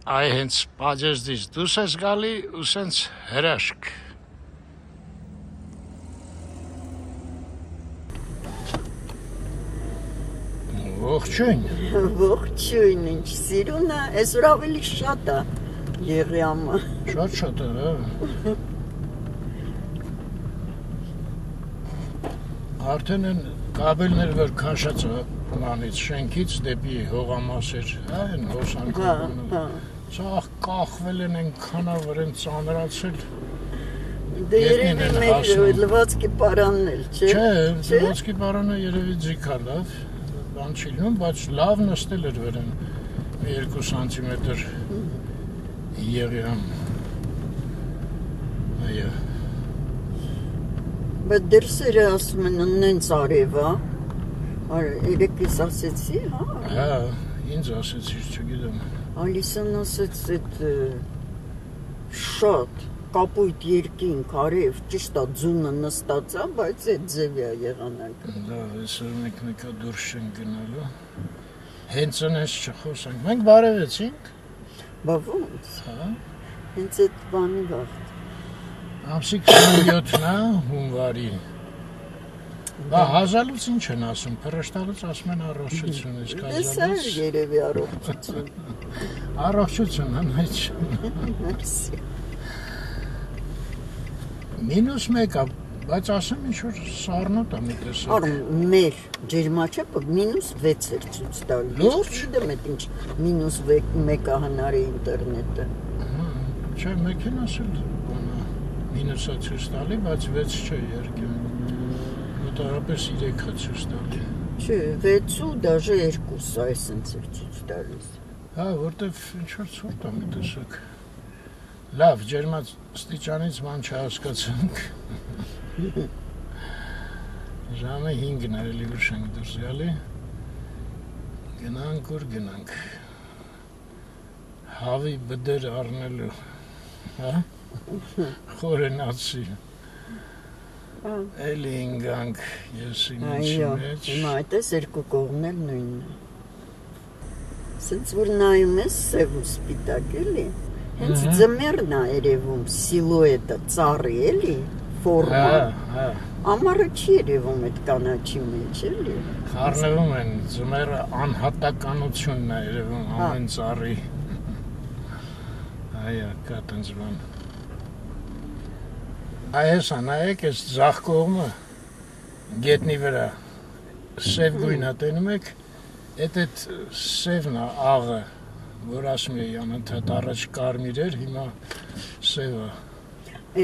Այ հենց պաջեզդից դուրս ես գալի ու սենց հրաշք։ Ողջույն։ Ողջույն, ինչ սիրուն է, այսօր ավելի շատ է Եղիամը։ Շատ է, հա։ Արդեն են կաբելներ որ քաշած մանից շենքից դեպի հողամասեր, հա, են հոսանքով։ Սաղ կախվել են այնքանավոր են ծանրացել։ Դե երևի մեր լվացքի պարանն էլ, չէ։ Չէ, լվացքի պարանը երևի ձիքա լավ, բան չի լինում, բայց լավ նստել էր վերեն 2 սանտիմետր Եղիամ։ Այո։ Բայց դրսերը ասում են նենց արև է, երեկ ես ասեցի, հա։ Հա, ինձ ասեցիր, չգիտեմ։ Ալիսան ասեց այդ շատ կապույտ երկինք արև, ճիշտ է ձունը նստած է, բայց այդ ձևի է եղանակը։ Լավ, այսօր մեկնիկա դուրս չենք գնալու։ Հենց անես չխոսանք, մենք բարևեցինք։ Բա ոնց։ Հա։ Հենց այդ բանի վաղտ։ Ամսի 27-ն է, հունվարի։ Բա հազալուց ինչ են ասում, փռշտալուց ասում են առողջություն, իսկ հազալուց։ Դե սա երևի առողջություն։ Առողջություն, անհայտ։ Մերսի։ -1 է, բայց ասեմ ինչ-որ սառնոտ է մի տեսակ։ Առ մեր ջերմաչափը -6 էր ցույց տալիս։ Լուրջ։ Գիտեմ այդ ինչ -1 հնարի ինտերնետը։ Չէ, մեքենաս էլ մինուսա ցույց տալի, բայց 6 չէ երկու։ Մոտավորապես 3 է ցույց տալի։ Չէ, 6-ու դաժե 2-ը այսպես էր ցույց տալիս։ Հա, որտեվ ինչ-որ ցուրտ է մի տեսակ։ Լավ, ջերմաստիճանից ման չհասկացանք։ Ժամը 5-ն է, էլի ուշ ենք դուրս գալի։ Գնանք, ուր գնանք։ Հավի բդեր առնելու, հա, խորենացի։ Էլի ինգանք ես իմ ինչի մեջ։ Հիմա այդպես երկու կողմն էլ նույնն է։ Սենց որ նայում ես սև ու սպիտակ էլի, հենց ձմեռն է երևում, սիլուետը ծառի էլի, ֆորման։ Հա։ Ամառը չի երևում այդ կանաչի մեջ էլի։ Խառնվում են, ձմեռը անհատականությունն է երևում ամեն ծառի։ Այո, կա տենց բան։ Այեսա, նայեք, այս ձախ կողմը գետնի վրա սև գույն է տենում եք, այդ սևն է աղը, որ ասում էի անընդհատ առաջ կարմիր էր, հիմա սև է։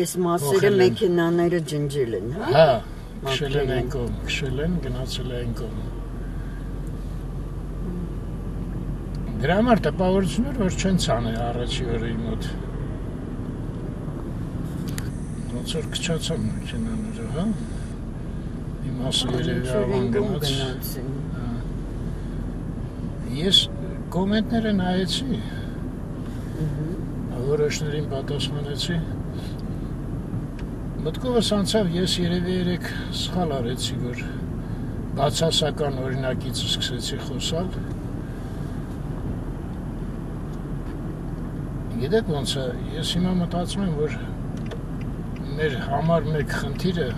Այս մասերը մեքենաները ջնջել են, հա։ Հա, քշել են այն կողմ, քշել են, գնացել այն կողմ։ Դրա համար տպավորություն էր, որ չեն ցանել առաջի օրի մոտ։ Ոնց որ քչացան մեքենաները, հա։ Իմ մասը երևի ավան գնաց։ Ես կոմենտները նայեցի, որոշներին պատասխանեցի, մտքովս անցավ, ես երևի երեք սխալ արեցի, որ բացասական օրինակից սկսեցի խոսալ, գիտեք ոնց է, ես հիմա մտածում եմ, որ մեր համար մեկ խնդիրը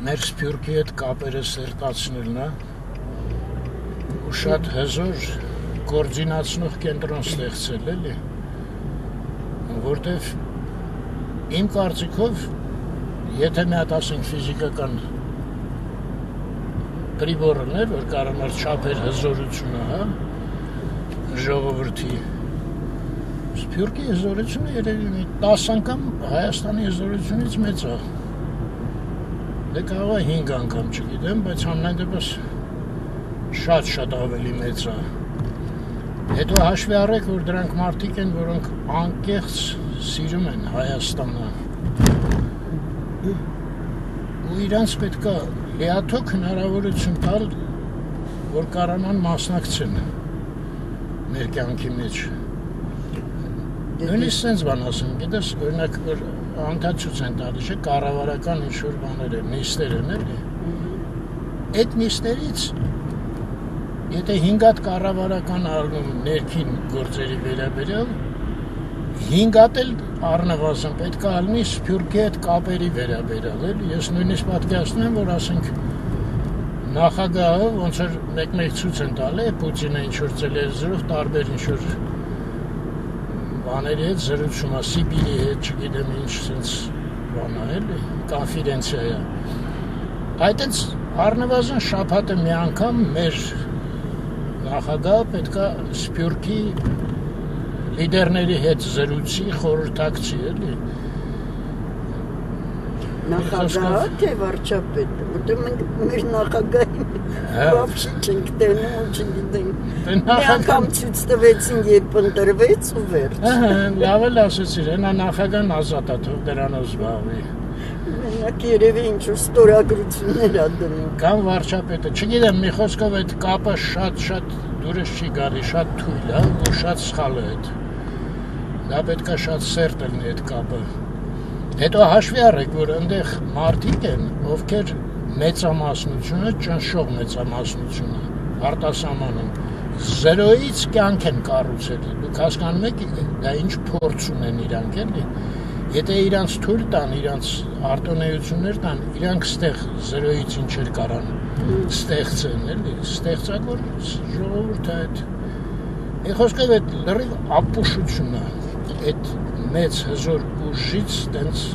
մեր Սփյուռքի հետ կապերը սերտացնելն է, ու շատ հզոր կոորդինացնող կենտրոն ստեղծել էլի, որտեվ իմ կարծիքով, եթե մի հատ ասենք ֆիզիկական պրիբորն էր, որ կարողանար չափեր հզորությունը, հա, ժողովրդի, Սփյուռքի հզորությունը երևի 10 անգամ Հայաստանի հզորությունից մեծ է։ Դե կարող է 5 անգամ, չգիտեմ, բայց համենայն դեպս շատ ավելի մեծ է։ Հետո հաշվի առեք, որ դրանք մարդիկ են, որոնք անկեղծ սիրում են Հայաստանը։ Ու իրանց պետք է լիաթոք հնարավորություն տալ, որ կարողանան մասնակցեն մեր կյանքի մեջ։ Նույնիսկ սենց բան ասեմ, գիտես, օրինակ, որ անդադ ցույց են տալիս, կառավարական ինչ-որ բաներ են, նիստեր են, էլի։ Այդ նիստերից Եթե 5 հատ կառավարական առնում ներքին գործերի վերաբերյալ 5 հատ էլ առնվազն պետք է ալնի Սփյուռքի հետ կապերի վերաբերյալ, էլի։ Ես նույնիսկ պատկերացնում եմ, որ ասենք նախագահը ոնց որ մեկ-մեկ ցույց են տալի Պուտինը ինչ որ տելևիզորով տարբեր ինչ որ բաների հետ զրուցում է, Սիբիրի հետ, չգիտեմ ինչ sense բան է, էլի, կոնֆերենցիա է։ Այդտենց առնվազն շաբաթը մի անգամ մեր նախագահը պետք է Սփյուռքի լիդերների հետ զրուցի, խորհրդակցի, էլի։ Նախագահը թե վարչապետը, որտեղ մենք մեր նախագահին բավարար չենք տենում ու չգիտենք։ Մի անգամ ցույց տվեցին, երբ ընտրվեց ու վերջ։ Ահա, լավ էլ ասեցիր, նա նախագահն ազատ է, թող դրանով զբաղվի։ Մենակ երևի ինչ-որ ստորագրություններ ա դնում։ Կամ վարչապետը, չգիտեմ, մի խոսքով այդ կապը շատ դուրս չի գալի, շատ թույլ է ու շատ սխալ է այդ։ Դա պետք է շատ սերտ լինի այդ կապը։ Հետո հաշվի առեք, որ այնտեղ մարդիկ են, ովքեր մեծամասնությունը, ճնշող մեծամասնությունը արտասահմանում 0-ից կյանք են կառուցել։ Դուք հասկանում եք, դա ինչ փորձ ունեն իրանք, էլի։ Եթե իրանց թույլ տան, իրանց արտոնեություններ տան, իրանք ստեղ 0-ից ինչեր կարան ստեղծեն, էլի, ստեղծագոր ժողովուրդը այդ։ Մի խոսքով այդ լրիվ ապուշություն է, այդ մեծ հզոր ուժից տենց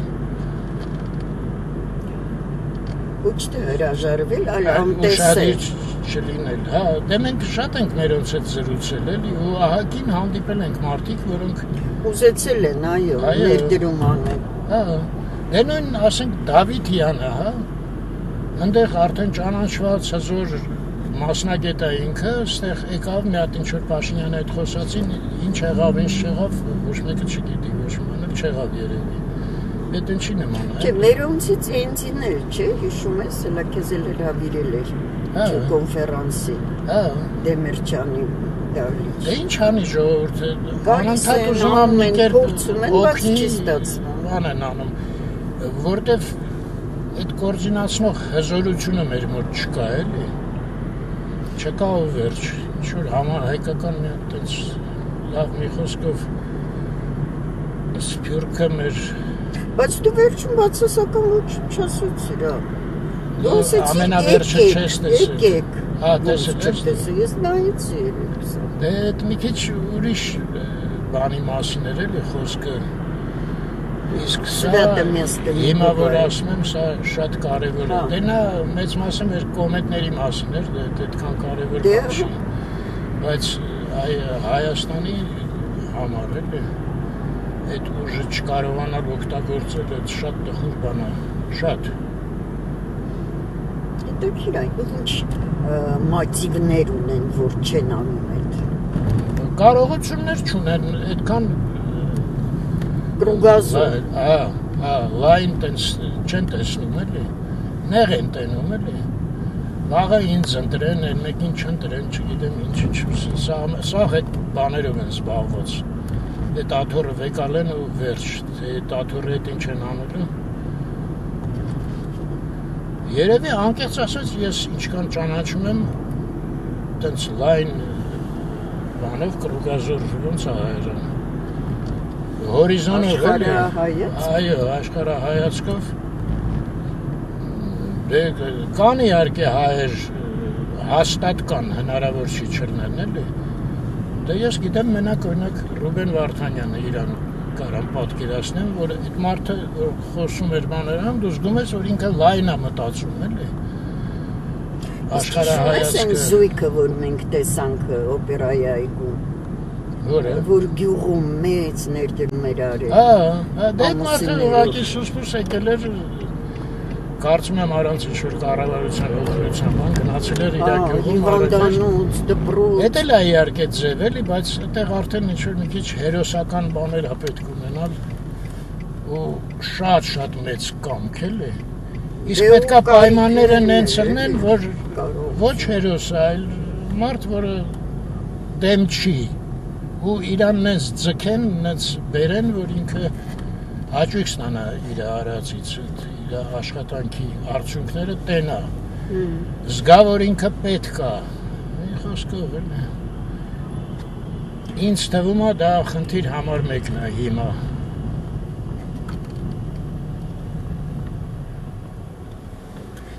Ոչ թե հրաժարվել, այլ անտեսել չլինել, հա, դե մենք շատ ենք մերոնց հետ զրուցել, էլի, ու ահագին հանդիպել ենք մարդիկ, որոնք ուզեցել են, այո, ներդրում անել։ Հա, դե նույն, ասենք, Դավիթյանը, հա, այնտեղ արդեն ճանաչված հզոր մասնագետ է ինքը, ստեղ եկավ մի հատ ինչ-որ Փաշինյանի հետ խոսացին, ինչ եղավ, ինչ չեղավ, ոչ մեկը չգիտի, ոչ մեկը չեղավ երևի։ Այդ ինչի նման է։ Չէ, մերոնցից այնցին էլ, չէ, հիշում ես, հլա քեզ էլ հրավիրել էր, չէ, կոնֆերանսի, Դեմիրճյանի դալիճ։ Դե ինչ անի ժողովուրդը, անընդհատ ուզում են մի կերպ օգնի, բան են անում, որտեվ այդ կոորդինացնող հզորությունը մեր մոտ չկա, էլի։ Չկա ու վերջ, ինչ-որ համահայկական մի հատ տենց լավ մի խոսքով Սփյուռքը մեր Բայց դու վերջում բացասական ոչ չասեցիր, հա։ Ամենավերջը չես տեսել։ Եկեք։ Հա, տեսել ես։ Ես նայեցի երևի։ Դե այդ մի քիչ ուրիշ բանի մասին էր էլի խոսքը։ Իսկ սա հիմա որ ասում եմ, սա շատ կարևոր է։ Դե նա մեծ մասը մեր կոմետների մասին էր, դա այդքան կարևոր բան չի։ Բայց Հայաստանի համար էլի այդ ուժը չկարողանալ օգտագործել, այդ շատ տխուր բան է, շատ։ Դա քիրայ, ինչ մոտիվներ ունեն, որ չեն անում այդ։ Կարողություններ չունեն, այդքան կրուգազում։ Հա, լայն տենց չեն տեսնում էլի, նեղ են տենում էլի։ Վաղը ինձ ընտրեն, այն մեկին չընտրեն, չգիտեմ ինչ, սա այդ բաներով են զբաղված։ Այդ աթոռը վեկալեն ու վերջ, այդ աթոռը հետ ինչ են անելու։ Երևի անկեղծ ասած ես ինչքան ճանաչում եմ տենց լայն բանով կրուգազոր ոնց է հայերեն հորիզոնով այո, աշխարհահայացքով դե կան իհարկե հայեր հաստատ կան հնարավոր չի չլինեն էլի Դե ես գիտեմ մենակ օրինակ Ռուբեն Վարդանյանը իրան կարամ պատկերացնեմ, որ այդ մարդը որ խոսում էր բաներում, դու զգում ես, որ ինքը լայն է մտածում, էլի։ Աշխարհայացքը զույգը, որ մենք տեսանք օպերայի այգում։ Որը որ գյուղում մեծ ներդրում էր արել։ Հա, դե մարդը ուղղակի սուսպուս եկել էր Կարծում եմ առանց ինչ-որ կառավարության օգնության բան գնացել էր իր գյուղում հիվանդանոց, դպրոց։ Էդ էլ է իհարկե ձև էլի, բայց այդտեղ արդեն ինչ-որ մի քիչ հերոսական բաներ է պետք ունենալ ու շատ մեծ կամք էլի։ Իսկ պետքա պայմանները նենց լինեն, որ ոչ հերոս, այլ մարդ, որը դեմ չի ու իրան նենց ձգեն, նենց բերեն, որ ինքը հաճույք ստանա իր արածից աշխատանքի արդյունքները տենա, զգա, որ ինքը պետք է, Խոսքով էլի։ Ինձ թվում է դա խնդիր համար մեկն է հիմա։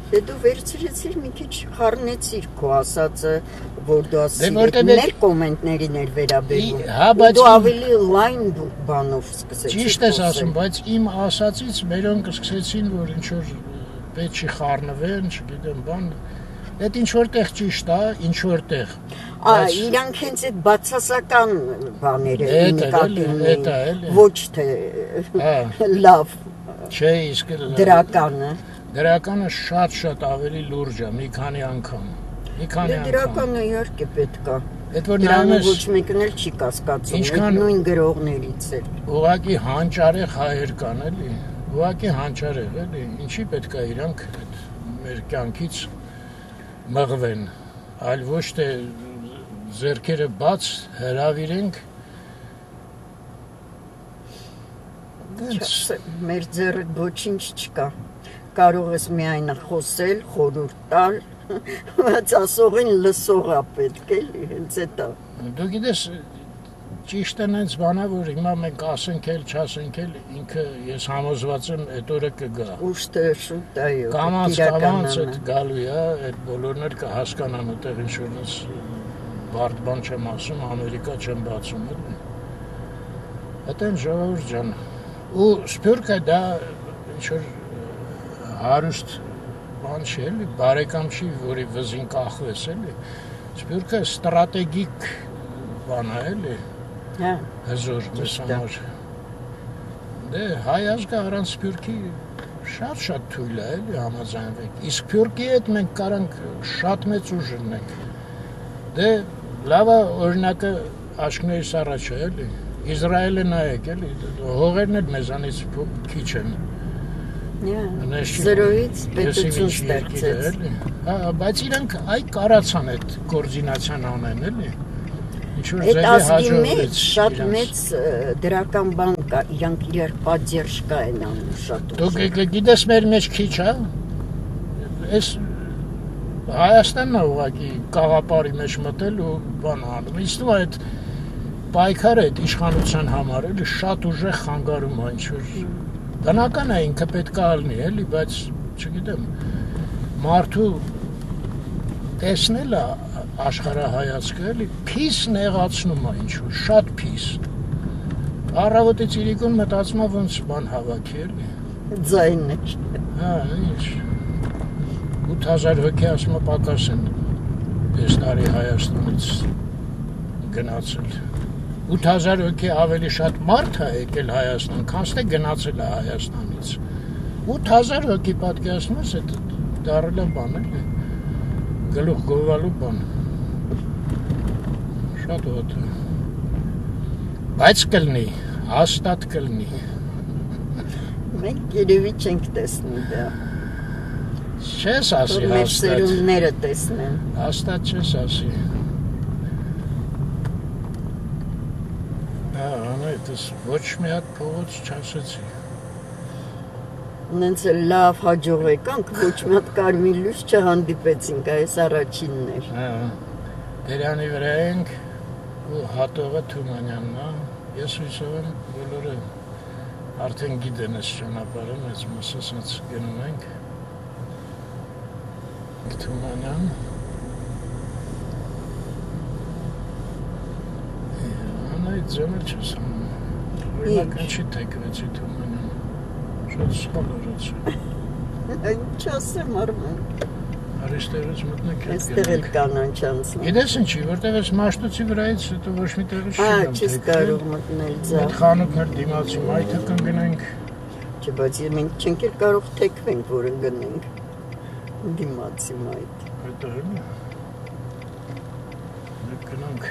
Դե դու վերցրեցիր մի քիչ խառնեցիր քո ասածը, որ դու ասիր մեր կոմենտներին էր վերաբերում։ Դու ավելի լայն բանով սկսեցիր։ Ճիշտ ես ասում, բայց իմ ասածից մերոնք սկսեցին, որ ինչ որ պետք չի խառնվեն, չգիտեմ, բան։ Այդ ինչ որտեղ ճիշտ է, ինչ որտեղ։ Իրանք հենց այդ բացասական բաները նկատի ունեն, ոչ թե լավ։ Չէ, իսկ դրականը։ Դրականը շատ ավելի լուրջ է, մի քանի անգամ։ Դրականը իհարկե պետք է։ Այդ որ նայում ես ոչ մեկն էլ չի կասկածում, այդ նույն գրողներից էլ։ Ուղղակի հանճարեղ հայեր կան էլի։ Ուղղակի հանճարեղ էլի, ինչի պետք է իրանք մեր կյանքից մղվեն, այլ ոչ թե ձեռքերը բաց հրավիրենք։ Մեր ձեռը ոչինչ չկա։ Կարող ես միայն խոսել, խորհուրդ տալ, բայց ասողին լսողա պետք էլի, հենց էդ է։ Դու գիտես, ճիշտ են հենց բանա, որ հիմա մենք ասենք էլ, չասենք էլ, ինքը ես համոզված եմ այդ օրը կգա։ Ուշ թե շուտ, այո, կամաց այդ գալու է, այդ բոլորն էլ կհասկանան այդտեղ ինչ-որից բարդ բան չեմ ասում, Ամերիկա չեմ բացում էլի։ Այդ են ժողովուրդ ջան։ Ու սփյուռքը դա ինչ-որ հարուստ բան չի էլի, բարեկամ չի, որի վզին կախվես էլի, սփյուռքը ստրատեգիկ բան է էլի, հզոր մեզ համար, դե հայ ազգը առանց սփյուռքի շատ թույլ է էլի համաձայնվենք, իսկ սփյուռքի հետ մենք կարանք շատ մեծ ուժ ունենք, դե լավ է օրինակը աչքներիս առաջ է էլի, Իսրայելը նայեք էլի, հողերն էլ մեզանից քիչ են, Զրոյից պետություն ստեղծեց։ Բայց իրանք այ կարացան այդ կոորդինացիան անեն էլի։ Այդ ազգի մեջ շատ մեծ դրական բան կա, իրանք իրար պատժերշկա են անում շատ ուժ։ Դուք գիտես մեր մեջ քիչ է։ Այս Հայաստանն է ուղղակի կաղապարի մեջ մտել ու բան անում։ Իսկ դու այդ պայքարը այդ իշխանության համար էլի շատ ուժեղ խանգարում է ինչ-որ Բնական է ինքը պետք է ալնի էլի, բայց չգիտեմ, մարդու տեսնելը աշխարհայացքը էլի փիս նեղացնում է ինչ-որ, շատ փիս։ Առավոտից իրիկուն մտածում է ոնց բան հավաքի էլի։ Ձայններ։ Ինչ։ 8000 հոգի ասում է պակաս են այս տարի Հայաստանից գնացել։ 8000 հոգի ավելի շատ մարդ է եկել Հայաստան, քան թե գնացել է Հայաստանից։ 8000 հոգի պատկերացնում ես, այդ դառել է բան էլի։ Գլուխ գովալու բան։ Շատ հոտ է։ Բայց կլինի, հաստատ կլինի։ Մենք երևի չենք տեսնի դա։ Չես ասի հաստատ։ Մեր սերունդները տեսնեն։ Հաստատ չես ասի։ Այդպես ոչ մի հատ փողոց չասեցի։ Նենց լավ հաջող եկանք, ոչ մի հատ կարմիր լույս չհանդիպեցինք, այս առաջինն էր։ Բերյանի վրա ենք ու հատողը Թումանյանն է։ Ես հույսով եմ բոլորը արդեն գիտեն այս ճանապարհը, մեծ մասը ասած գնում ենք։ Թումանյան։ Այդ ձմել չես անում։ Օրինակ ինչի թեկվեցի Թումանյան։ Շատ սխալ օրացի։ Ինչ ասեմ Արմեն։ Արիստերից մտնեք հետ Այստեղ էլ կանանչ անցնում։ Գիտես ինչի, որտեղ ես Մաշտոցի վրայից հետո ոչ մի տեղից չեմ չես կարող մտնել ձախ։ Այդ խանութն էլ դիմացի մայթը կընկնենք։ Չէ, բայց մենք չենք էլ կարող թեքվենք, որ ընկնենք։ Դիմացի մայթ։ Այդտեղ էլ։ Մենք գնանք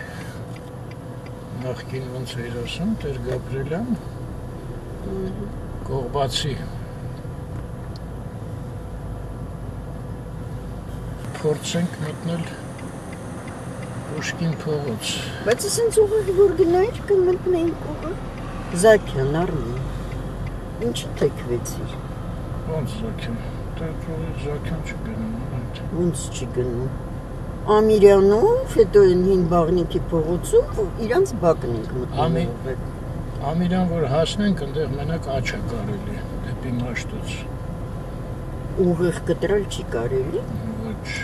նախկին ոնց էր ասում, Տեր Գաբրիելյան, Կողբացի փորձենք մտնել Պուշկին փողոց։ Բայց ասենց ուղղակի որ գնայր կմտնեինք ուղղակի։ Զաքյան Արմեն, ինչի թեքվեցիր։ Ոնց Զաքյան, Զաքյան չգնում։ Ոնց չի գնում։ Ամիրյանով, հետո են հին բաղնիքի փողոցով, իրանց բակն ենք Ամի- մտնում։ Ամիրան որ հասնենք, այնտեղ մենակ աչ է կարելի, դեպի Մաշտոց։ Ուղիղ կտրել չի կարելի։ Ոչ։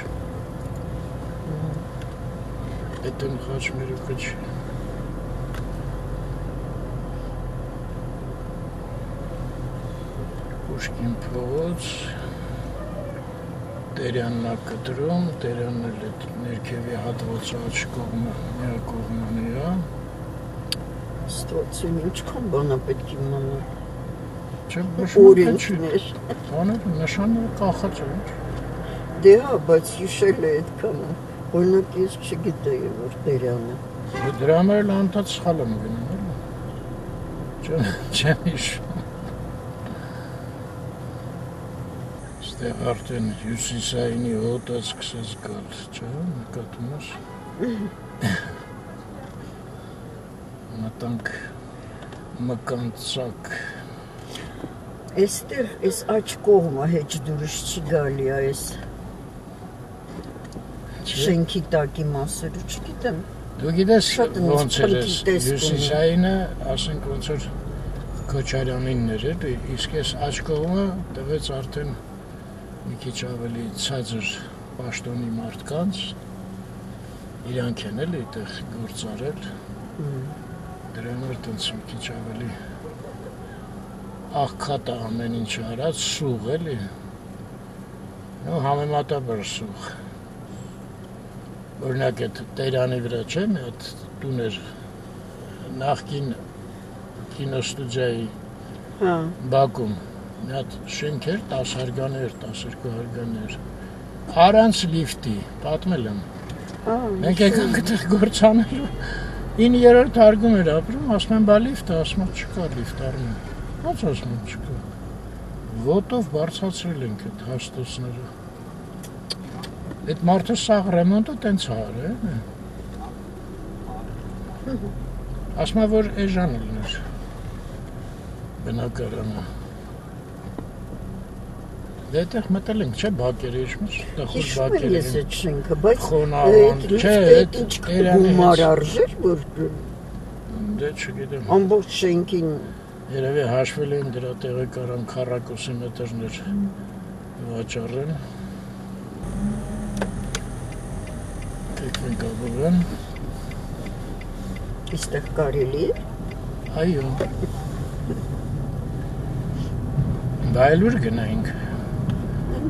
Այդտեղ խաչմերուկը չի։ Պուշկին փողոց, Տերյանն է կտրում, Տերյանն էլ այդ ներքևի հատվածը աչ կողմը, միա կողմն է։ Ստացին ինչքան բանա պետք է իմանալ։ Չէ, նշանակը չի։ Օրենքներ։ Բաները, նշանը կախած է։ Դե հա, բայց հիշել է այդքանը։ Օրինակ ես չգիտեի, որ Տերյանը։ Դրա համար էլ անդադ սխալ եմ գնում, էլի։ Չեմ հիշում։ Ստեղ արդեն հյուսիսայինի հոտը սկսեց գալ, չէ՞, նկատում ես։ Մտանք մկանցակ։ Այստեղ այս աչ կողմը հեչ դուրս չի գալի, այս շենքի տակի մասերը, չգիտեմ։ Դու գիտես Շատ ոնց էր ինձ էս փնթի տեսք հյուսիսայինը, ասենք ոնց էր Քոչարյանիններ էլի, իսկ այս աչ կողմը տվեց արդեն մի քիչ ավելի ցածր պաշտոնի մարդկանց, իրանք են էլի այդտեղ գործ արել, դրա համար տենց մի քիչ ավելի աղքատ է ամեն ինչ արած, սուղ էլի, նո համեմատաբար սուղ, օրինակ այդ Տերյանի վրա չէ, մի հատ տուն էր նախկին կինոստուդիայի Հա, Բաքում, մի հատ շենք էր 10 հարգաներ, 12 հարգաներ, առանց լիֆտի, պատմել եմ, հա։ մենք եկանք այդտեղ գործ անելու, 9-րդ հարգում էր ապրում, ասում եմ, բա լիֆտը, ասում եմ, չկա լիֆտ առնում, ոնց ասում եմ, չկա, ոտով բարձրացրել ենք այդ հաստոցները, այդ մարդը սաղ ռեմոնտը տենց արել, ասում եմ, որ էժան լիներ, բնակարանը, դե այդտեղ մտել ենք, չէ, բակեր իշխմից, տխուր Հիշում եմ բակեր ես այդ շենքը, բայց Խոնավան, չէ, այդ ինչ Տերյանի գումար հետ։ արժեր, որ դե չգիտեմ, ամբողջ շենքին երևի հաշվել էին դրա տեղը կարան քառակուսի մետրներ վաճառեն, տեքնիկ աբովեն, այստեղ կարելի է։ այո, բա էլ ուր գնայինք,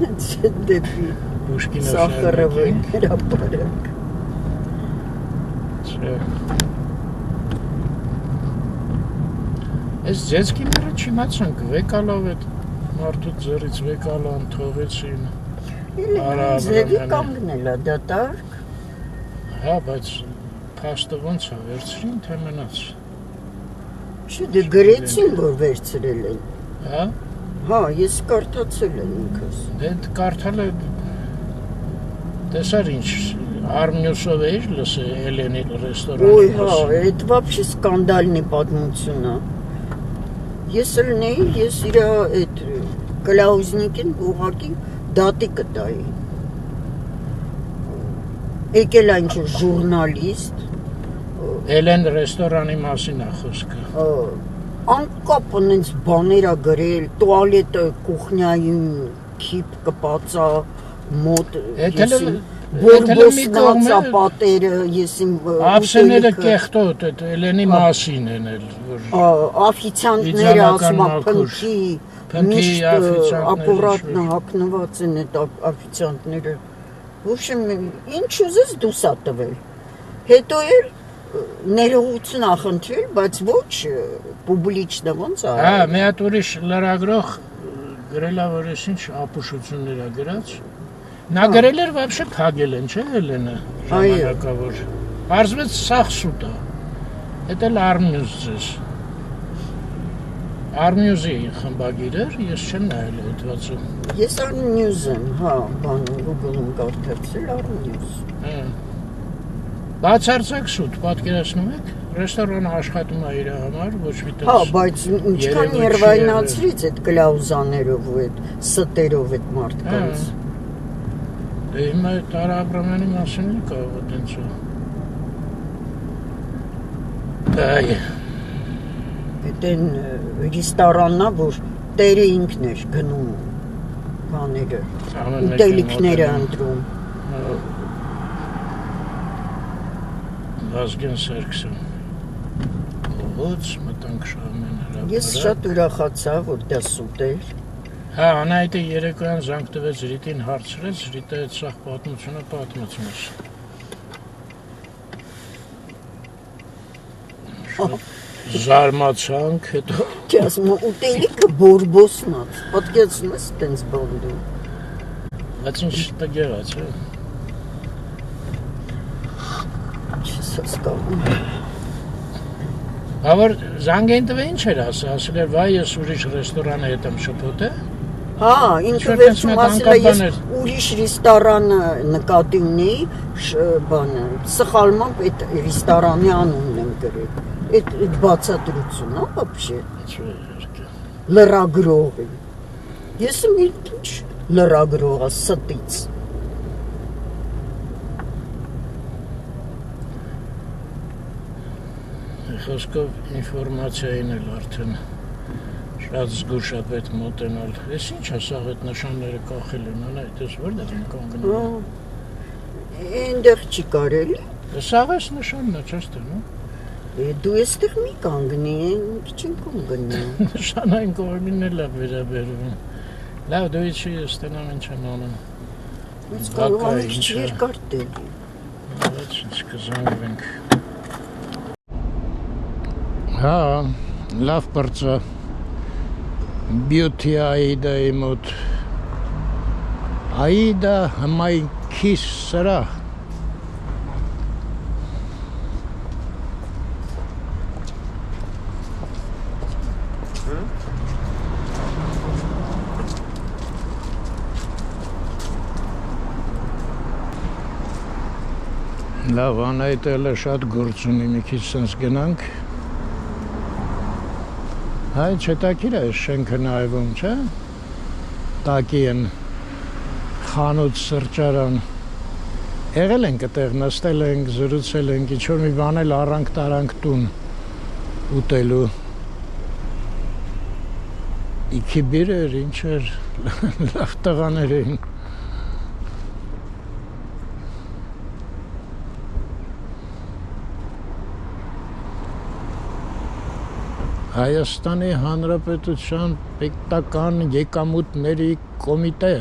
Հենց դեպի Պուշկինով Սախարովի շարունակենք, հրապարակ։ չէ, այս ձեցքիները չիմացանք, վեկալով այդ մարդու ձեռից վեկալան թողեցին, Արա, Ձևի Աբրամյանը։ կանգնել է դատարկ։ հա, բայց փաստը ոնց է վերցրին, թե մնաց, Չէ, դե գրեցին, որ վերցրել են։ հա, Հա, ես կարդացել եմ ինքս։ դե այդ կարդալը, տեսար ինչ, Արմնյոսով էիր լսե Էլենի ռեստորանի Ոյ, հա, մասին, այդ вообще սկանդալնի պատմություն է։ Ես էլ նեի, ես իրա այդ Կլաուզնիկին ուղակի դատի կտայի։ Եկել այն ինչ ժուրնալիստ, Էլեն ռեստորանի մասին է խոսքը, անկապ այնց բաներ է գրել, տուալետը կուխնյային քիփ կպածա մոտ Էդ էլ մի բորբոսնացա կողմ է, պատերը ես իմ ափսեները ուտելիքը- կեղտոտ, այդ Էլենի մասին են էլ, որ Աֆիցիանտները ասում Վիզանական են մաքուր, փնքի փնքի միշտ աֆիցիանտները ակուրատնը շուտ։ հագնված են այդ աֆիցիանտները։ В общем, ինչ ուզես դուս ա տվել։ Հետո էլ ներողություն ա խնդրել, բայց ոչ պուբլիչնա ոնց ա։ հա, մի հատ ուրիշ լրագրող գրել է, որ ես ինչ ապուշություններ է գրած, նա գրել էր вообще փագել են, չէ, Էլենը, ժամանակավոր, պարզվեց սաղ սուտ է, հետ էլ Արմնյուզ ձեզ, Արմնյուզի խմբագիր էր, ես չեմ նայել հետվածը, Ես Arnews եմ, հա, բանում Google-ում կարդացել Arnews։ բացարձակ սուտ, պատկերացնում եք, ռեստորանը աշխատում է իր համար, ոչ մի Հա, տես, բայց ինչքան երևույթ չի երվայնացրից այդ կլաուզաներով ու այդ ստերով այդ մարդկանց։ Դե հիմա Տարա Աբրամյանի մասին էլ կարող է տենց ու։ Այ, Այդեն ռեստորաննա, որ տերը ինքն էր գնում բաները, ուտելիքները ընտրում։ Վազգեն Սարգսյան։ Ողոց մտանք Շահումյան հրապարակ։ Ես շատ ուրախացա, որ դա սուտ էր։ Հա, Անահիտը երեկոյան զանգ տվեց Ռիտին հարցրեց, Ռիտը այդ սաղ պատմությունը պատմեց մեզ։ Զարմացանք, հետո Չասում ուտելիքը բորբոսնաց, պատկերացնում ես տենց բանդու։ բայց ինչ տգեղաց, է։ Չես հասկանում։ Հավար զանգեն տվե ինչ էր ասել էր, վայ ես ուրիշ ռեստորանը հետ եմ շփոթ է։ Հա, ինքը վերջում ասել է ես ուրիշ ռեստորանը նկատի ունեի, բանը, սխալմամբ այդ ռեստորանի անունն եմ գրել։ Այդ բացատրությունն է вообще։ Լրագրող է։ Ես եմ ինչ լրագրող է ստից։ Խոսքով ինֆորմացիային էլ արդեն շատ զգուշապետ մոտենալ։ Ես ինչ ասաղ այդ նշանները կախել են, անայդ ես որտեղ են կանգնում։ Այնտեղ չի կարելի։ Սաղ ես նշանն է, չես տնում։ Դու էստեղ մի կանգնի, մի քիչ կանգնի։ Նշանային կողմին էլ է վերաբերվում։ Լավ, դու ինչի ես տենամ ինչ են անում։ Բայց կարող է մի քիչ երկար տելի։ Բայց ինչ կզանգվենք։ Հա, լավ պրծա Beauty Aida-ի մոտ Aida հմայքիս սրա Լավ, Անահիտը էլ շատ գործ ունի, մի քիչ սենց գնանք Հայ, չետակիր է շենքը նայվում, չէ? Տակի են խանութ սրճարան Եղել ենք այդտեղ, նստել ենք, զրուցել ենք, ինչ-որ մի բան էլ առանք տարանք տուն ուտելու Իքի բիր էր, ինչ էր, լավ տղաներ էին Հայաստանի Հանրապետության պետական եկամուտների կոմիտե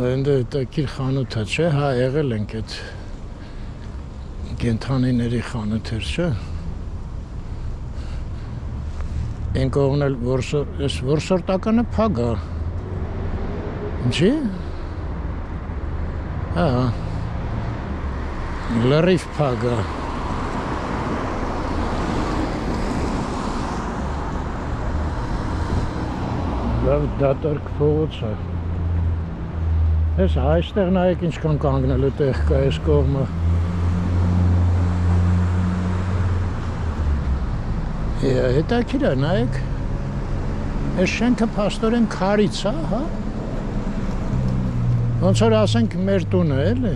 Այնտեղ հետաքրքիր խանութ է, չէ՞, հա, եղել ենք այդ կենդանիների խանութեր, չէ՞։ Են կողմն էլ որսորդականը փակ է։ Ինչի՞։ Հա։ Լրիվ փակ է։ Լավ դատարկ փողոց է։ Ես այստեղ նայեք ինչքան կանգնելու տեղ կա այս կողմը։ Հետաքրքիր է, նայեք։ Այս շենքը փաստորեն քարից է, հա։ Ոնց որ ասենք մեր տունը էլի,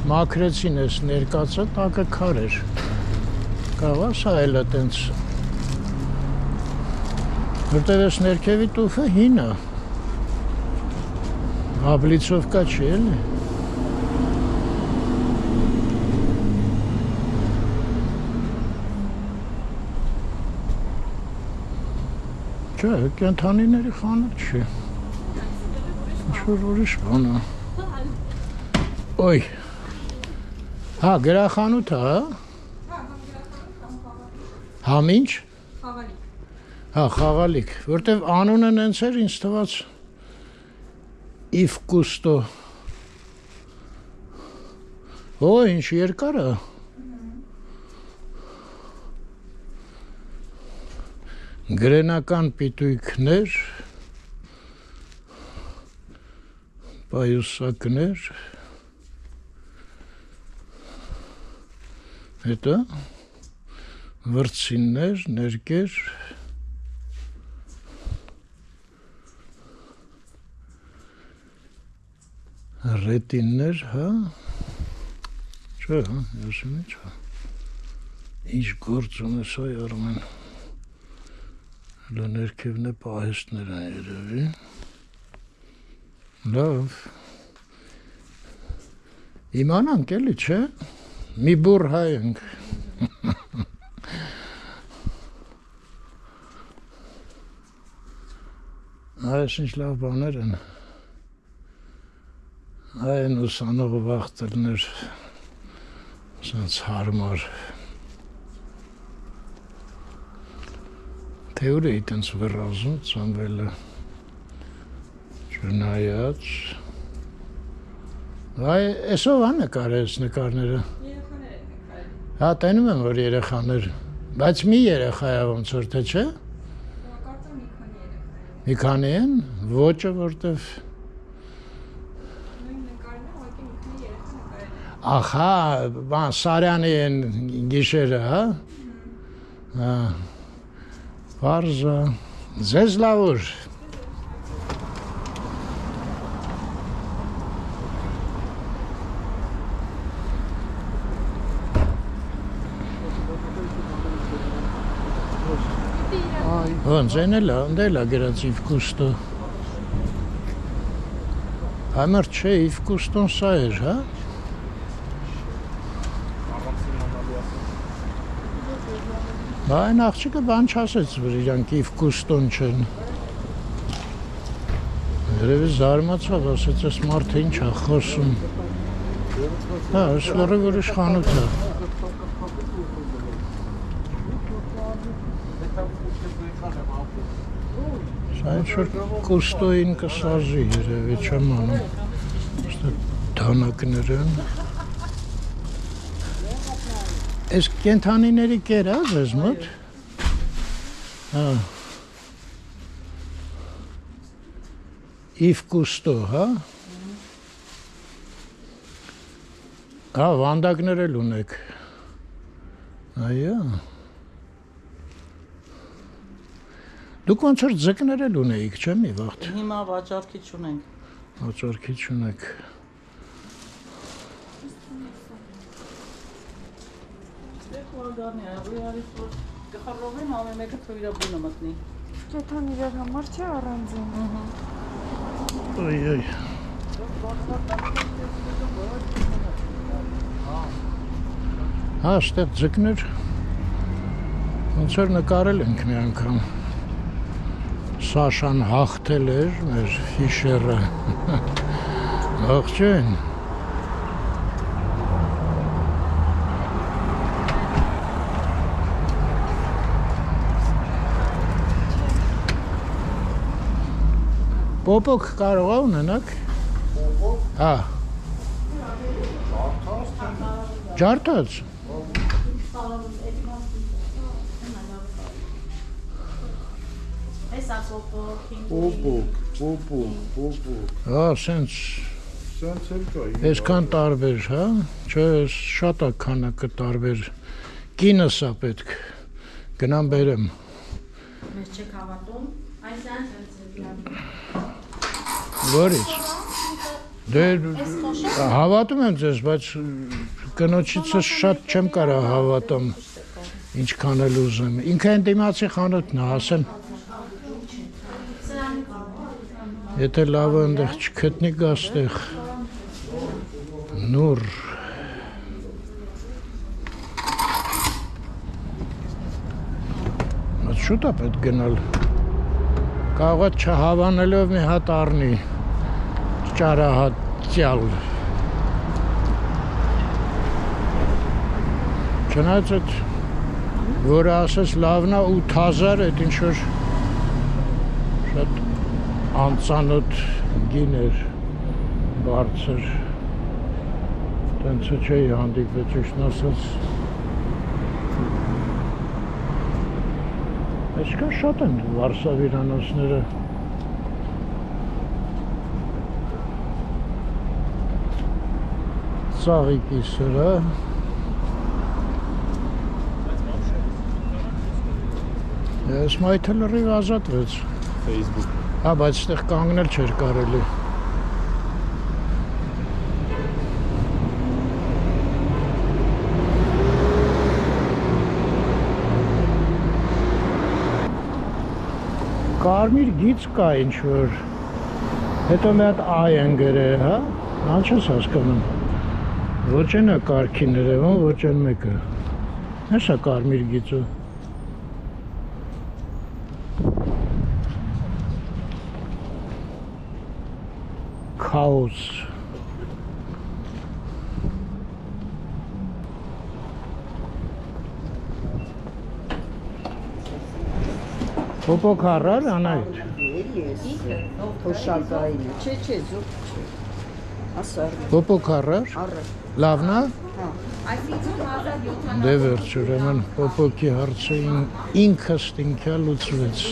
մաքրեցին էս ներկացը, տակը քար էր։ Կարող է սա էլ է տենց։ Որտեղ էս ներքևի տուֆը հին է։ Աբլիցովկա չի էլի։ Չէ, կենդանիների խանութ չի։ Ինչ-որ ուրիշ բան է։ Ոյ։ Հա, գրախանութ է, հա։ Համ ինչ։ Խաղալիք։ Հա, խաղալիք, որտեվ անունը նենց էր ինձ թվաց Իվկուստո։ Օ, ինչ երկար է։ Գրենական պիտույքներ, պայուսակներ, Հետո վրցիններ, ներկեր ռետիններ, հա չէ, հա, յասինի չէ ինչ գործ ունես այ Արմեն հլա ներքևն է պահեստներ են երևի լավ իմանանք էլի չէ մի բուր հայ ենք այս ինչ լավ բաներ են այն ուսանող վախտելներ սենց հարմար թե ուր էի տենց վրազում ծանվելը չնայած այ էսով ա նկարես նկարները հա տենում եմ որ երեխաներ բայց մի երեխա է ոնց որ թե չէ մի քանի են ոճը որտեվ ախա բան Սարյանի են գիշերը հա Վարզա ձեզ լավ ուր Ոնց են էլա գրած իվկուստո Համար չէ իվկուստոն սա էր հա Այն աղջիկը բան չասեց, որ իրանք իվկուստոն չեն Երևի զարմացավ, ասեց ես մարդը ինչ է խոսում Հա, ես լորը որ իշխանութ է Սա ինչ-որ կուստոյին կսազի երևի չեմ անում Դանակներ են Ես կենթանիների կեր է ձեզ մոտ Իվկուստո, հա Հա, վանդակներ էլ ունեք Այո Դուք ոնց որ ձկներ էլ ունեիք, չէ՞ մի վաղտ Հիմա վաճառքի չունենք Վաճառքի չունեք Գխարողին ամեն մեկը թույրա բունը մտնի Կեթան իրար համար չէ առանձին Ոյ Հա, ստեղ ձկներ ոնց որ նկարել ենք մի անգամ Սաշան հաղթել էր մեր Ֆիշերը Ողջույն Պոպոք կարող է ունենաք Հա Ջարդած Հա, սենց Այսքան տարբեր, հա Չէ, շատ է քանակը տարբեր Կինս է պետք Գնամ բերեմ Մեզ չեք հավատում, այս անց Որից Դե հավատում եմ ձեզ, բայց կնոջիցս շատ չեմ կարող հավատամ ինչքան էլ ուզեմ Ինքը են դիմացի խանութն է, ասեմ Եթե լավը ընդեղ չգտնի գաստեղ Նուր Շուտ է պետք գնալ Կարող է չհավանելով մի հատ առնի Ճարահատյալ Չնայած այդ որը ասես լավն է 8000 այդ ինչ-որ շատ անծանոթ գին էր բարձր Տենց չէի հանդիպվել ճիշտն ասած Այսքան շատ են վարսավիրանոցները Ծաղիկի սրա Ես մայթը լրիվ ազատվեց։ Facebook։ Հա, բայց այդտեղ կանգնել չէր կարելի։ Կարմիր գիծ կա ինչ-որ, հետո մի հատ այ են գրել, հա, նա չես հասկանում, ոչ ենա կարգին երևան, ոչ են մեկը, ես է կարմիր գիծը, քաոս, Պոպոք առար, անայդ։ Թոշակայինը, չէ, զուտ չէ։ Ասար։ Պոպոք առար, Առար։ լավնա, Այսինքն 1770 դե վերջ ուրեմն պոպոքի հարցը ինքս ինքյա լուծվեց։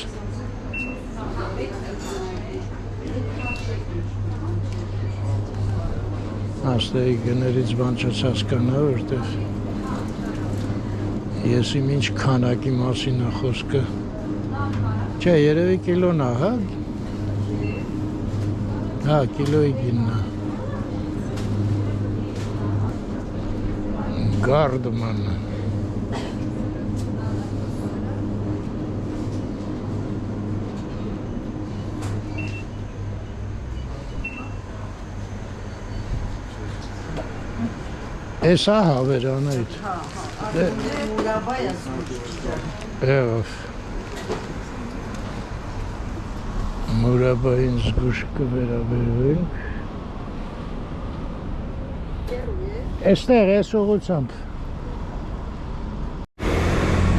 Աստեղի գներից բան չես հասկանա, որտեղ ես իմ ինչ քանակի մասին է խոսքը։ Չէ, երևի կիլոն է, հա? Հա, կիլոյի գինն է։ Գարդման։ Էս է հավերան այդ։ Մուրաբայա զուտ։ Եվ Մուրաբային զգուշ կվերաբերվենք։ Էստեղ ես ուղությամբ։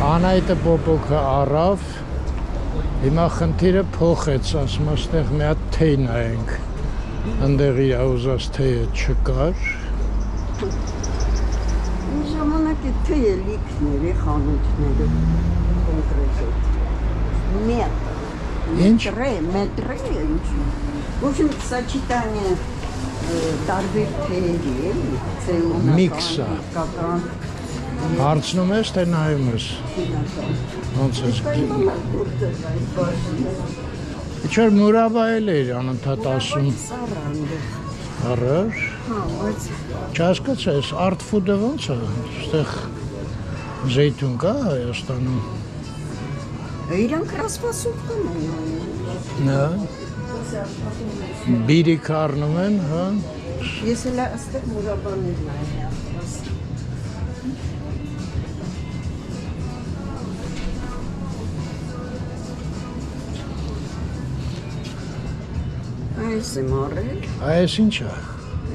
Անայտը պոպոքը առավ, հիմա խնդիրը փոխեց, ասում աստեղ մի հատ թեյ նայենք, ընդեղ իր ուզած թեյը չկար։ Ինչ ժամանակ է թեյը լիքներ է խանութները, կոնկրետ։ Ինչ? Մետրե, ինչ։ В общем, сочетание տարբեր թեյերի, էլի, ցելոնական, Միքսա։ կական, Հարցնում ես, թե նայում ես։ Ոնց ես գիտում։ Իչոր մուրաբայել էր անընդհատ ասում։ Սարանդը։ Առար։ Հա, բայց Չհասկացա, այս art food-ը ոնց է, այստեղ զեյթուն կա Հայաստանում։ իրանք ռասպասուկն են։ Նա բիրիք առնում են, հա։ Ես էլ այստեղ մուրաբաներն եմ։ Այս եմ առել, Այս ինչ է։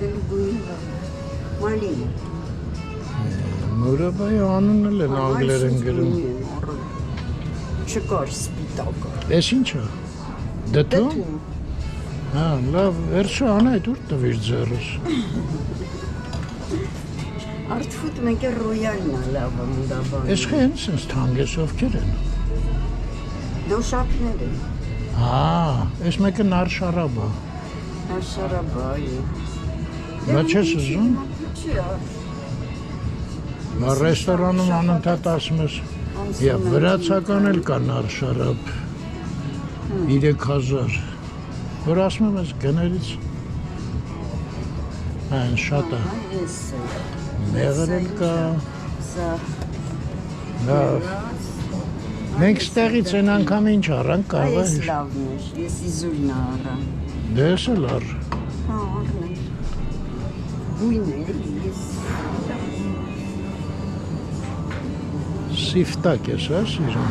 էլ գույնը, մալին։ Մուրաբայի անունը էլ են անգլերեն գրում։ Չկար սպիտակը։ Այս ինչ է։ Դդում։ Հա, լավ, վերջը անայդ ուր տվիր ձեռս։ Արտֆուտ մեկ է ռոյալն է լավը մուրաբան։ Այս խեն սենց թանգես ովքեր են։ Դոշակներ են։ Հա, այս մեկը նարշարաբ է։ Աշխարաբայ։ Դա չես ուզում։ Չի։ Բա ռեստորանում անընդհատ ասում ես, և վրացական էլ կա նարշարաբ 3000, որ ասում եմ ես գներից, այն շատ է, Այս է։ մեղր էլ կա, Սա լավ, մենք ստեղից են անգամ ինչ առանք կարող այս է, լավն է, ես իզուրն առա։ դե ես էլ առ, Հա, առնեմ։ Գույն է, ես։ սիվտակ ես, հա, սիրում,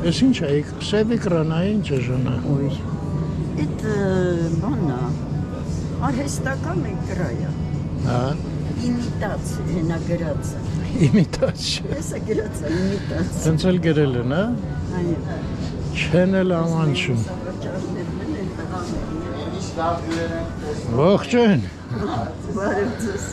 ես ինչ է, սև իկրանա, ինչ է ժանա, Ой. Это բանա, արհեստական էկրայա, հա, իմիտացիա, հենագրածը։ իմիտացիա, Ես է գրածը, իմիտացիա։ սենց էլ գրել են, հա, Այո։ չեն էլ ամանչում, Վաճառներն են տղաներին։ ողջույն, Բարև ձեզ։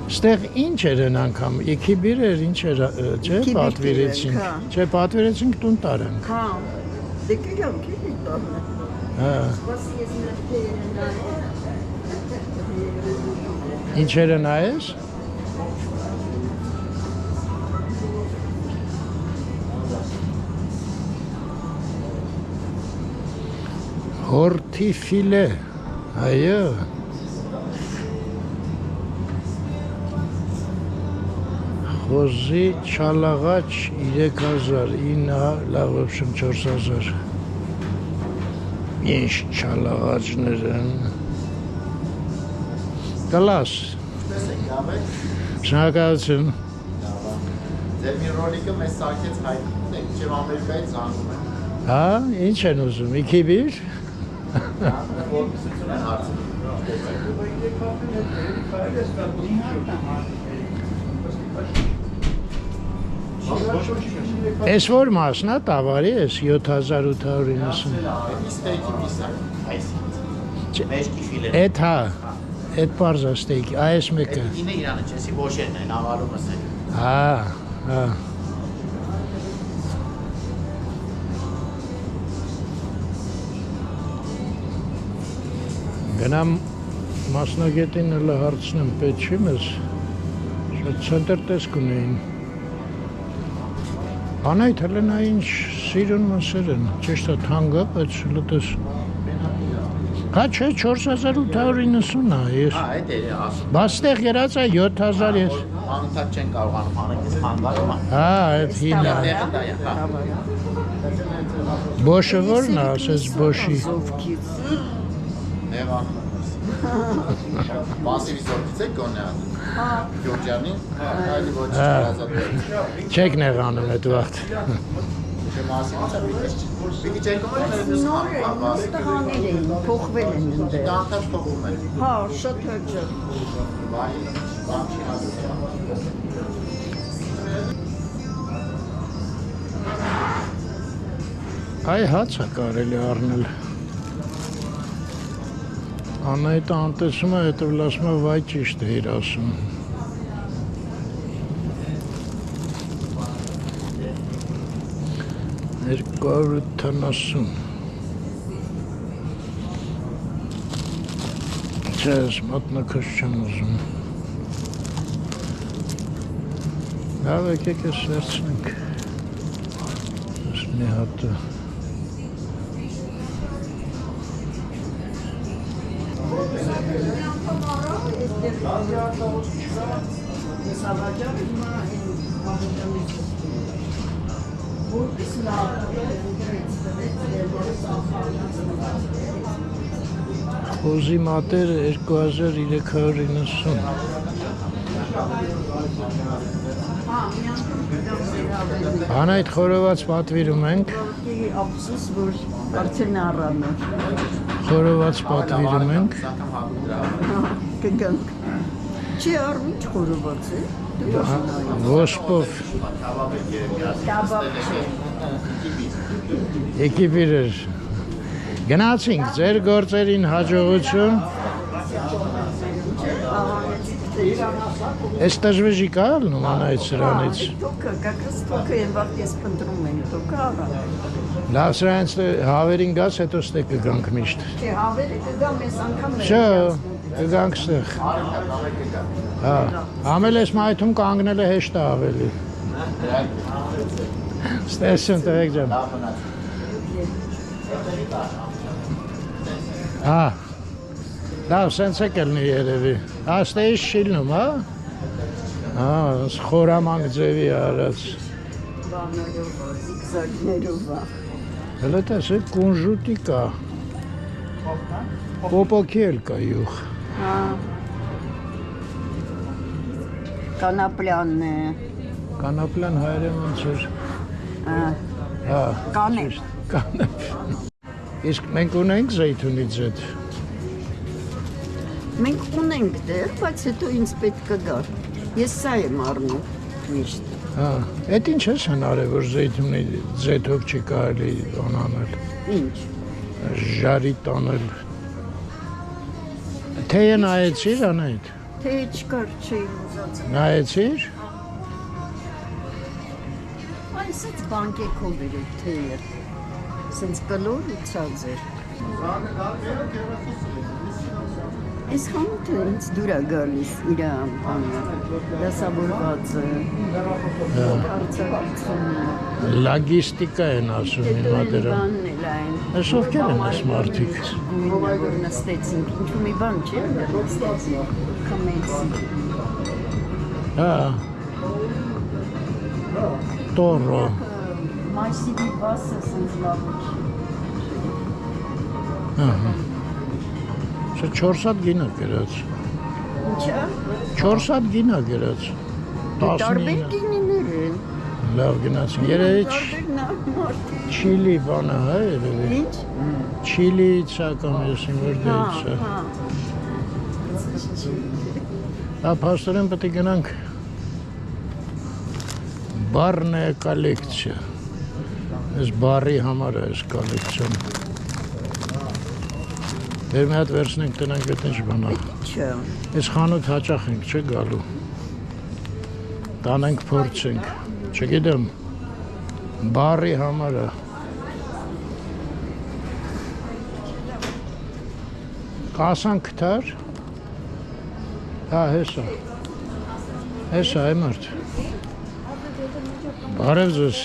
Ստեղ ինչ էր են անգամ, իքիբիր էր, ինչ էր, չէ, Իքիբիր պատվիրեցինք, հա։ չէ, պատվիրեցինք տուն տարանք, Հա, դե կիրանք էլի տանը։ հա, Բաս ես ներքերն նայել։ ինչեր են այես, Հորթի ֆիլե, այո։ Խոզի չալաղաչ 3000, ինա լավ ոբշեմ 4000։ Ինչ չալաղաչներ են։ Կլաս։ Շնորհակալություն։ Ձեր մի ռոլիկը մեզ սարքեց հայտնի, չեմ Ամերիկայից զանգում են։ Հա, ինչ են ուզում, իքիբիր։ Որպեսություն են հարցնում։ Էս որ մասն է տավարի էս 7890։ Ստեյքի միսը, այսինքն։ Մեջքի ֆիլեն։ Էդ հա, էդ պարզա ստեյքի, այս մեկը։ Ինը իրանը չեսի ոչեն են, աղալումս են։ Հա, հա։ Գնամ մասնագետին հələ հարցնեմ, պետք չի մեզ։ Շատ ցենտր տեսք ունեին։ Անայդ հələ նա ինչ սիրուն մսեր են, ճիշտ է թանկը, բայց հələ տես։ Հա չէ 4890 է, ես։ Հա, այդ է ասում։ Բաց տեղ երած է 7000 ես։ Անընդհատ չեն կարողանում անել, ես խանգարում եմ։ Հա, այդ հինա։ Տեղը դա է, հա։ Բոշը որն է, ասես բոշի։ Զովքից։ Նեղանում եմ։ Մասիվի զորքից եք գոնե անում։ Գյուրջանի, այլի ոչ չարազատել։ Չեք նեղանում այդ վաղտ։ Չէ մասիվից է պիտի չեկում են Նոր են, տղաներ էին, փոխվել են ընդեղ։ դանդաղ փոխում են։ Հա, շատ հաճախ։ Բանի, բան չի հասնում։ Այ հաց է կարելի առնել։ Անայտը անտեսում է, հետև ասում է վայ ճիշտ է իր ասում։ Երկու 70։ Չէ, ես մատնաքոս չեմ ուզում։ Լավ եկեք ես վերցնենք։ Ես մի հատը։ Խոզի մատեր 2390։ Անայդ խորոված պատվիրում ենք։ Ափսոս, որ արդեն առան է։ Խորոված պատվիրում ենք։ Կգանք։ Չի առմիջ խորոված է։ Ոսպով։ Էկիպիր էր։ Գնացինք ձեր գործերին հաջողություն։ Էս տժվեժի կա ալնում անայդ սրանից։ Տոկը, կակրս տոկը են վաղտ ես պնդրում են, տոկը առան։ Լավ սրանից հավերին գաց, հետո ստե կգանք միշտ։ Չէ, հավերը կգամ ես անգամ մեր։ Չէ, կգանք ստեղ։ Հա, ամել ես մայթում կանգնելը հեշտ է ավելի։ Ստեսություն տղեկ ջան։ Հա, լավ, սենց է կլնի երևի։ Աստեից շիլնում, հա։ Հա, խորամանք ձևի արած։ Բաններով, զիգզագներով։ Հələ տեսեք կունժուտի կա։ Պոպոքի էլ կա յուղ։ Հա։ Կանապլյանն է։ Կանապլյան հայերեն ոնց էր։ Հա, Կանեպ։ կանեպ։ Իսկ մենք ունենք զեյթունից այդ։ Մենք ունենք դեր, բայց հետո ինձ պետք է գար։ Ես սա եմ առնում միշտ։ Հա, այդ ինչ ես հնարել, որ զեյթունի ձեթով չի կարելի անանել։ Ինչ։ Ժարի տանել։ Թեյը նայեցիր անայդ։ Թե չկար չէի ուզած։ Նայեցիր։ Այսից բանկեքով էր այդ թեյը։ Սենց կլոր ու ցած էր։ Այս խանութը ինձ դուր է գալիս իր բանը, դասավորվածը, հարցակցությունը։ Լագիստիկա են ասում հիմա դրան։ Բանն էլ է, այն։ Այս ովքեր են այս մարդիկ։ Գույնը որ նստեցինք, ինչու մի բան չէ, նստեցինք։ Կամեցի։ Հա։ Տորո։ Մայսիդի բասը սենց լավ է։ Ահա։ Չէ 4 հատ գինա գրած։ Ինչա։ 4 հատ գինա գրած։ Տարբեր 19։ գինիներ են։ Լավ գնացին։ Երևի Տարբեր նամարդի։ չիլի բանը հա երևի։ Ինչ։ Չիլիից է կամ եսին որտեղից է։ Հա։ Հա, փաստորեն պետք է գնանք բարնե կոլեկցիա։ Այս բարի համար է այս կոլեկցիան։ Դեր մի հատ վերցնենք տնանք այդ ինչ բանա։ Չէ։ Այս խանութ հաճախ ենք, չէ գալու։ Տանենք փորձենք։ Չգիտեմ։ Բարի համար է։ Կասան կտար։ Հա, հեսա։ Հեսա, այ մարդ։ Բարև ձեզ։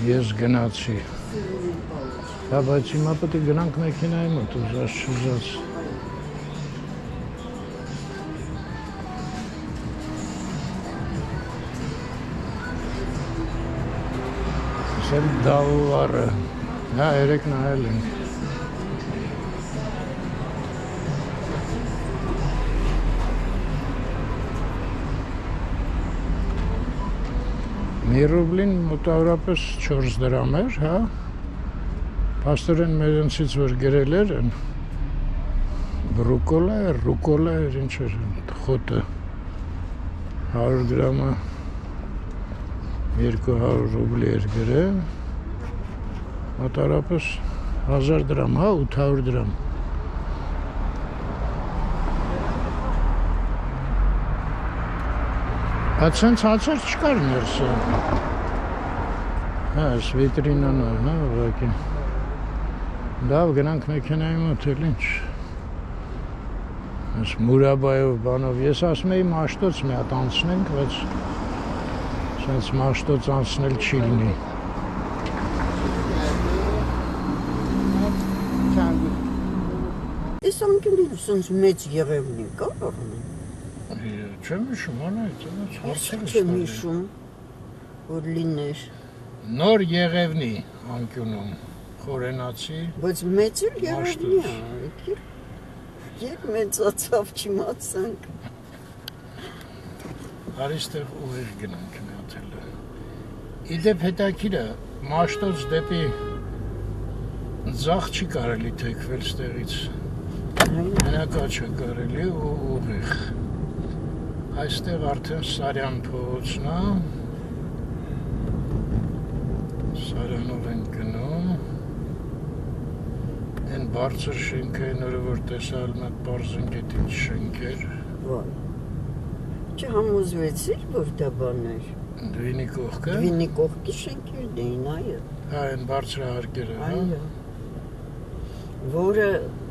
Ես գնացի։ Հա, բայց հիմա պետք է գնանք մեքենայի մոտ, ուզած չուզած։ Սել դավուարը։ Հա, երեք նայել ենք։ Մի ռուբլին մոտավորապես 4 դրամ էր, հա։ Փաստորեն մերոնցից որ գրել էր, բրուկոլա էր, ռուկոլա էր, ինչ էր, խոտը 100 գրամը 200 ռուբլի էր գրել, մոտավորապես 1000 դրամ, հա, 800 դրամ։ Բայց սենց հացեր չկար ներսը։ Հա, այս վիտրինան էր, հա, ուղղակի։ Լավ, գնանք մեքենայի մոտ, էլ ինչ։ Այս մուրաբայով բանով, ես ասում էի մաշտոց մի հատ անցնենք, բայց սենց մաշտոց անցնել չի լինի։ Ես անկյունին սենց մեծ եղևնի կա առնում։ Չեմ հիշում, անա, հարցեր Չեմ հիշում, որ լիներ։ Նոր Եղևնի անկյունում, խորենացի։ Բայց մեծ էլ եղևնի է, երբ մեծացավ չիմացանք։ Արիստեղ ուղիղ գնանք մի հատ էլ։ Իդեպ հետաքրքիր է, Մաշտոց դեպի ձախ չի կարելի թեքվել ստեղից։ Մենակա չէ կարելի ու ուղիղ։ Այստեղ արդեն Սարյան փողոցն է։ Սարյանով ենք գնում։ Այն բարձր շենքային օրը որ տեսալ մեկ բարձր գետ ինչ շենք էր։ Վայ։ Չհամոզվեցիր, որ դա բան էր։ Դվինի կողքը։ Դվինի կողքի շենքեր դեին, այո։ Հա, այն բարձրահարկերը, հա։ Այո։ Որը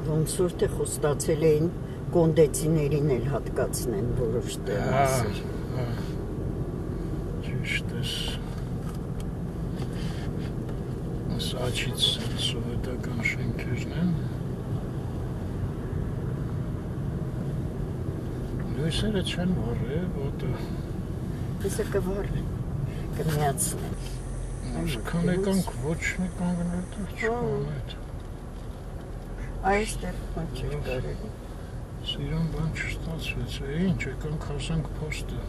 ոնց որ թե խոստացել էին կոնդեցիներին էլ հատկացնեն որոշ տեղեր։ Հա։ Ճիշտ ես։ Աչից սովետական շենքերն են։ Լույսերը չեն վառել, ոտը։ Իսը կվառեն, կմիացնեն։ Այսքան եկանք ոչ մի կանգնել տեղ չկան այդ։ Այստեղ բան չէր կարելի։ Սիրան բան չստացվեց, ինչ եկանք հասանք փոստը։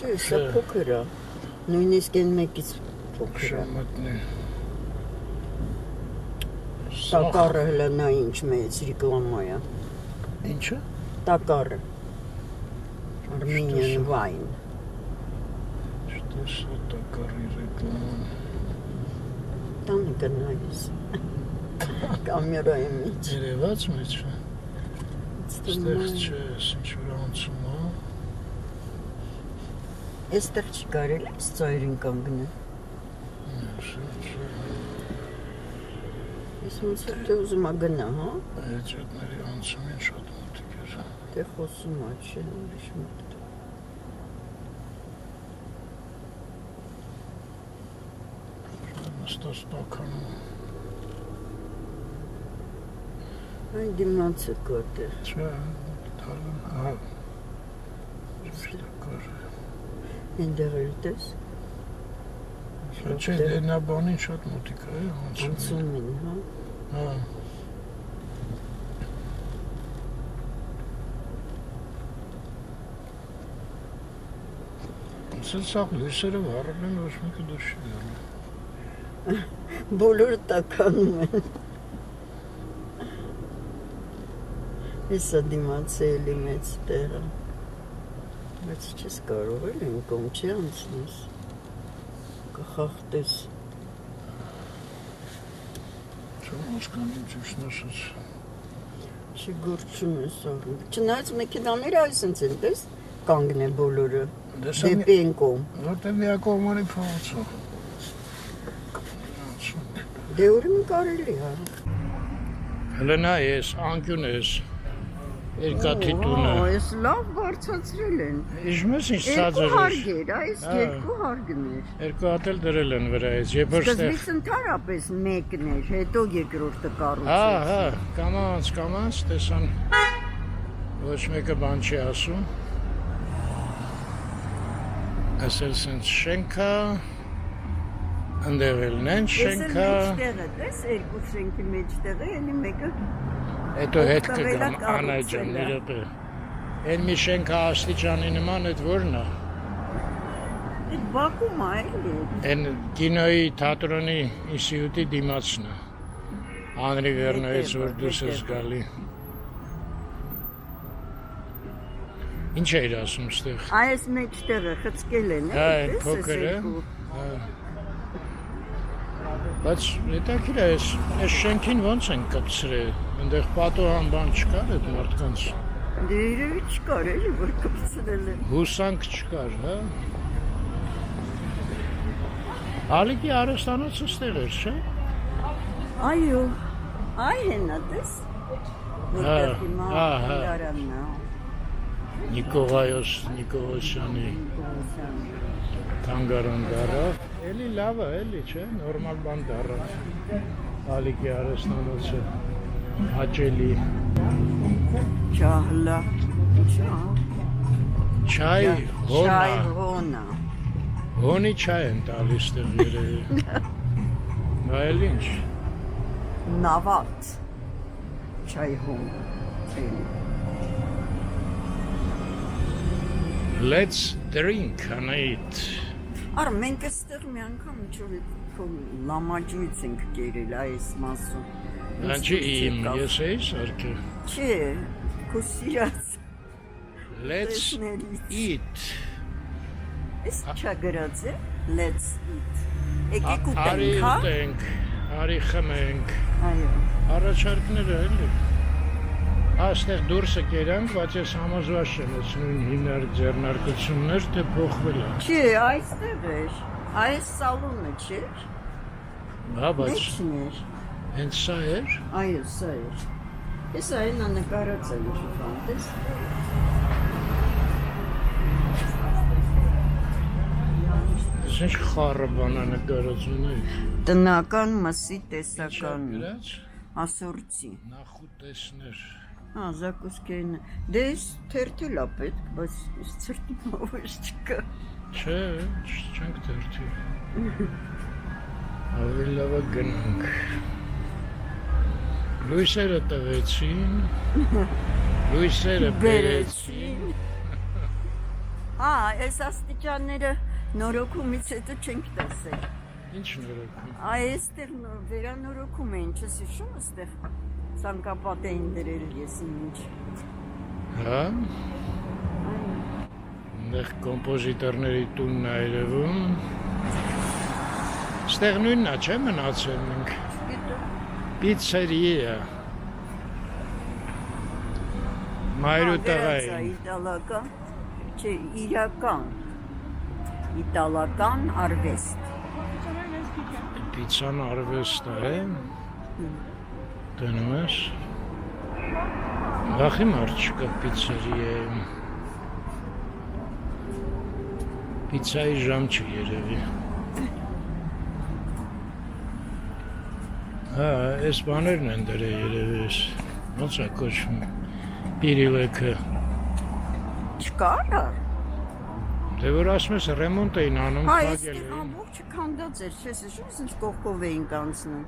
Չէ, սա փոքր է, նույնիսկ են մեկից փոքր է։ Շամատնի։ Տակառը հլա նա ինչ մեծ ռեկլամա է։ Ինչը։ Տակառը։ Armenian wine։ Չտեսա տակառի ռեկլաման։ Տանը կնայես։ Կամերայի մեջ։ Երևաց մեջ է։ Ստեղ չէ, ինչ որ անցում է։ Այստեղ չի կարելի է ծայրին կանգնել։ Ես ոնց որ թե ուզում ա գնա, հա։ Էջատների անցումին շատ մոտիկ էր։ Թե խոսում ա չէ ուրիշ մոտ։ Ստոս տականում։ Այն դիմացը կոտեր։ Չէ, դալն, ահա։ Շտակար։ Ինդեղ էլ տես։ Չէ, դե նա բանին շատ մոտիկ է, անցում են, հա։ Հա։ Սա լույսերը վառել են, ոչ մեկը դուր չի գալու։ Բոլորը տականում են։ Հեսա դիմացը էլի մեծ տեղը։ Բայց չես կարող էլ են կոմ չի անցնես։ Կխախտես։ Չեմ հասկանում ճիշտ ասած։ Չի գործում ես աղում։ Չնայած մեքենաները այսինց են, տես, կանգն է բոլորը։ Դեպի են կոմ։ Որտեղ միակողմանի փողոցը։ Դե ուրեմն կարելի է։ Հելենա ես, անկյուն ես, երկաթի տունը։ Ես լավ բարձացրել են։ Իժմես ինչ սածր Երկու հարգեր, այս երկու հարգներ։ Երկու հատ էլ դրել են վրայից, երբ որ ստեղ։ Սկզբից ընդհանրապես մեկն էր, հետո երկրորդը Հա, կառուցեց։ կամաց, տեսան ոչ մեկը բան չի ասում։ Ասել սենց շենքա, ընդեղ էլ նեն շենքա։ Մեջտեղը, տես, երկու շենքի մեջտեղը, էլի մեկը Հետո հետ կգամ Անայջան, իրոպե։ Են մի շենքա աստիճանի նման, էդ որն է։ Այդ Բաքում է, էլի։ Են կինոյի թատրոնի ինստիտուտի դիմացն է։ Անրի Վերնոյից որ դուրս ես գալի։ Ինչ էր ասում ստեղ։ Այս մեջտեղը խցկել են, Հա, փոքր է։ Բայց հետաքրքիր է, այս շենքին ոնց են կպցրել։ Այնտեղ պատոհան բան չկար այդ մարդկանց։ Դե երևի չկար, էլի որ կպցրել են։ Հուսանք չկար, հա։ Ալիքի արհեստանոցը ստեղ էր, չէ։ Այո, այ հենա, տես։ Որտեղ հիմա հա։ հանդարանն է։ Նիկողայոս Նիկողոսյանի թանգարան դարավ։ Էլի լավ է, էլի, չէ, նորմալ բան դարավ։ Ալիքի արհեստանոցը հաճելի։ Չահլա, Չայ, հոնա։ Չայ հոնա։ Հոնի չայ են տալիս տեղ երևի։ Դա էլ ինչ։ Նավատ։ Չայ հոն։ Let's drink, Անայիտ։ Առ մենք այստեղ մի անգամ ինչ-որ լամաջույց ենք կերել այս մասում։ Անչի իմ, ես էի սարքը։ Չէ, քո սիրած Let's տեսներից։ eat։ Ես չա գրած է, let's eat։ Եկեք Արի ուտենք, հա։ ուտենք, արի խմենք։ Այո։ Առաջարկները էլի։ Այստեղ դուրսը կերանք, բայց ես համոզված չեմ, ես նույն հիմնարկ ձեռնարկություններ թե փոխվել է։ Չէ, այստեղ էր։ Այս սալոնը չէր։ Հա, բայց Մեջն էր։ հենց սա էր։ Այո, սա էր։ Ես այն նկարած եմ ինչ-որ տես։ Ես ինչ խառը բանա նկարած ունեի։ Տնական մսի տեսական Գրած ասորցի։ նախուտեսներ։ Հա, զակուսկեն։ Դե ես թերթել ա պետք, բայց ես ցրտիով ես չկա։ Չէ, չենք թերթի։ Ավելի լավ է գնանք։ Լույսերը տվեցին, լույսերը բերեցին։ Հա, այս աստիճանները նորոգումից հետո չենք տեսել։ Ինչ նորոգում։ Այստեղ վերանորոգում էին, չես հիշում այստեղ ցանկապատ էին դրել ես ինչ։ Հա։ Նեղ կոմպոզիտորների տունն է երևում։ Ստեղ նույնն է, չէ՞ մնացել մենք։ Պիցերիա։ Մայրու տղային։ Իտալական, չէ, իրական։ Իտալական արվեստ։ Պիցան արվեստ է։ Տնում ես։ Վախի մարդ չկա պիցերիայում։ Պիցայի ժամ չի երևի։ Հա, այս բաներն են դրել երևի ես։ Ոնց է կոչվում։ Պիրիլեքը։ Չկար։ Դե որ ասում ես ռեմոնտ էին անում, Հա, փակել այստեղ էին։ ամբողջը քանդած էր, չես հիշում, ինչ կողքով էին կանցնում։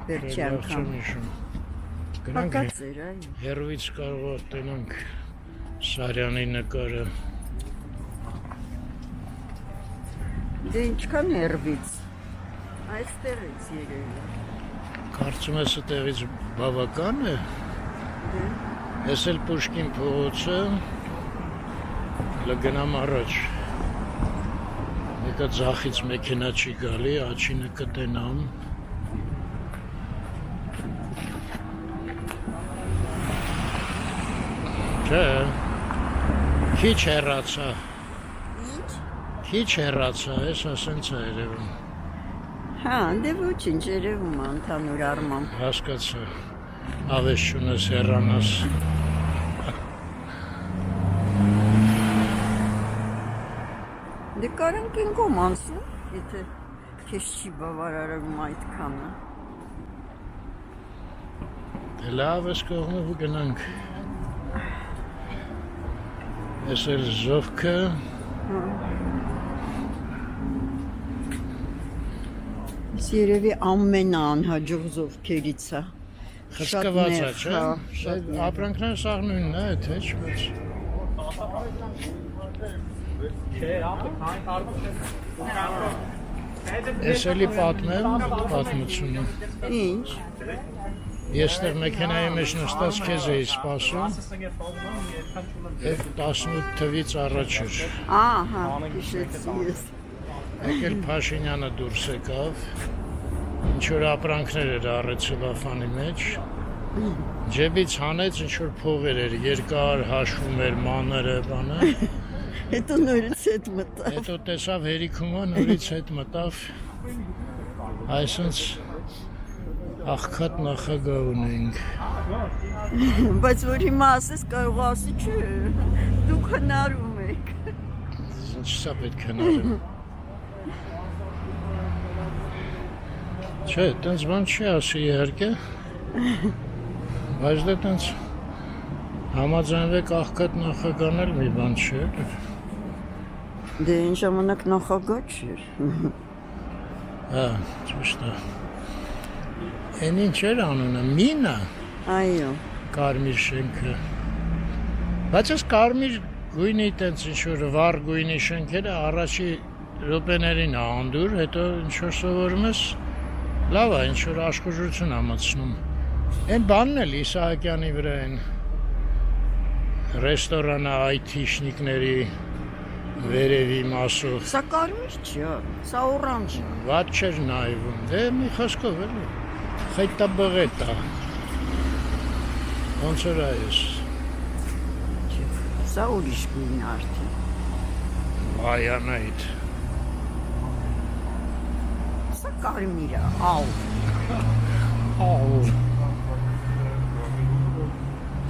Վերջի անգամ։ Գնանք Հակած էր, այո։ հերվից կարող է տենանք Սարյանի նկարը։ Դե ինչքան հերվից։ Այստեղից երևի։ Կարծում ես այդտեղից բավական է։ Ես էլ Պուշկին փողոցը լգնամ առաջ։ Մեկը ձախից մեքենա չի գալի, աչինը կտենամ։ Չէ, քիչ հեռացա։ Ինչ։ Քիչ հեռացա, ես ասենց է երևում։ Հա, դե ոչինչ երևում է ընդհանուր առմամբ։ Հասկացա, ավեշ չունես հեռանաս։ Դե կարանք են կոմ անցնում, եթե քեզ չի բավարարում այդքանը։ Դե լավ ես կողմով գնանք։ Ես էլ զովքը։ Ես երևի ամենաանհաջող զովքերից է։ Խցկված է, չէ։ Ապրանքները սաղ նույնն է, թե չպես։ Ես էլի պատմեմ պատմությունը։ Ինչ։ Ես տեղ մեքենայի մեջ նստած քեզ էի սպասում, և 18 թվից առաջ էր։ Ահա, հիշեցի ես։ Եկել Փաշինյանը դուրս եկավ, ինչ-որ ապրանքներ էր առել ցելոֆանի մեջ, ջեբից հանեց ինչ-որ փողեր էր, երկար հաշվում էր մաները, բանը, Հետո նորից հետ մտավ։ հետո տեսավ հերիքումը, նորից հետ մտավ, այսինչ աղքատ նախագահ ունենք։ Բայց որ հիմա ասես կարող ասի չէ, դուք հնարում եք։ Ինչ սա պետք է նարեմ։ Չէ, տենց բան չի ասի իհարկե, բայց դե տենց համաձայնվեք աղքատ նախագահն էլ մի բան չէ։ Դե այն ժամանակ նախագահ չէր։ Հա, ճիշտ է։ Էն ինչ էր անունը, Մինա, Այո։ կարմիր շենքը։ Բայց ես կարմիր գույնի տենց ինչ-որ վառ գույնի շենքերը առաջի րոպեներին է անդուր, հետո ինչ-որ սովորում ես, լավ է, ինչ-որ աշխուժություն ամացնում։ Են բանն էլ Իսահակյանի վրա են ռեստորանը այթիշնիկների վերևի մասով։ Սա կարմիր չէ, սա օրանջ է։ Վատ չէր նայվում, դե մի խոսքով էլի, խայտաբղետ է։ Ոնց որ այս։ Սա ուրիշ գույն արդեն։ Վայանայիդ։ Սա կարմիր է, ալ։ Ալ։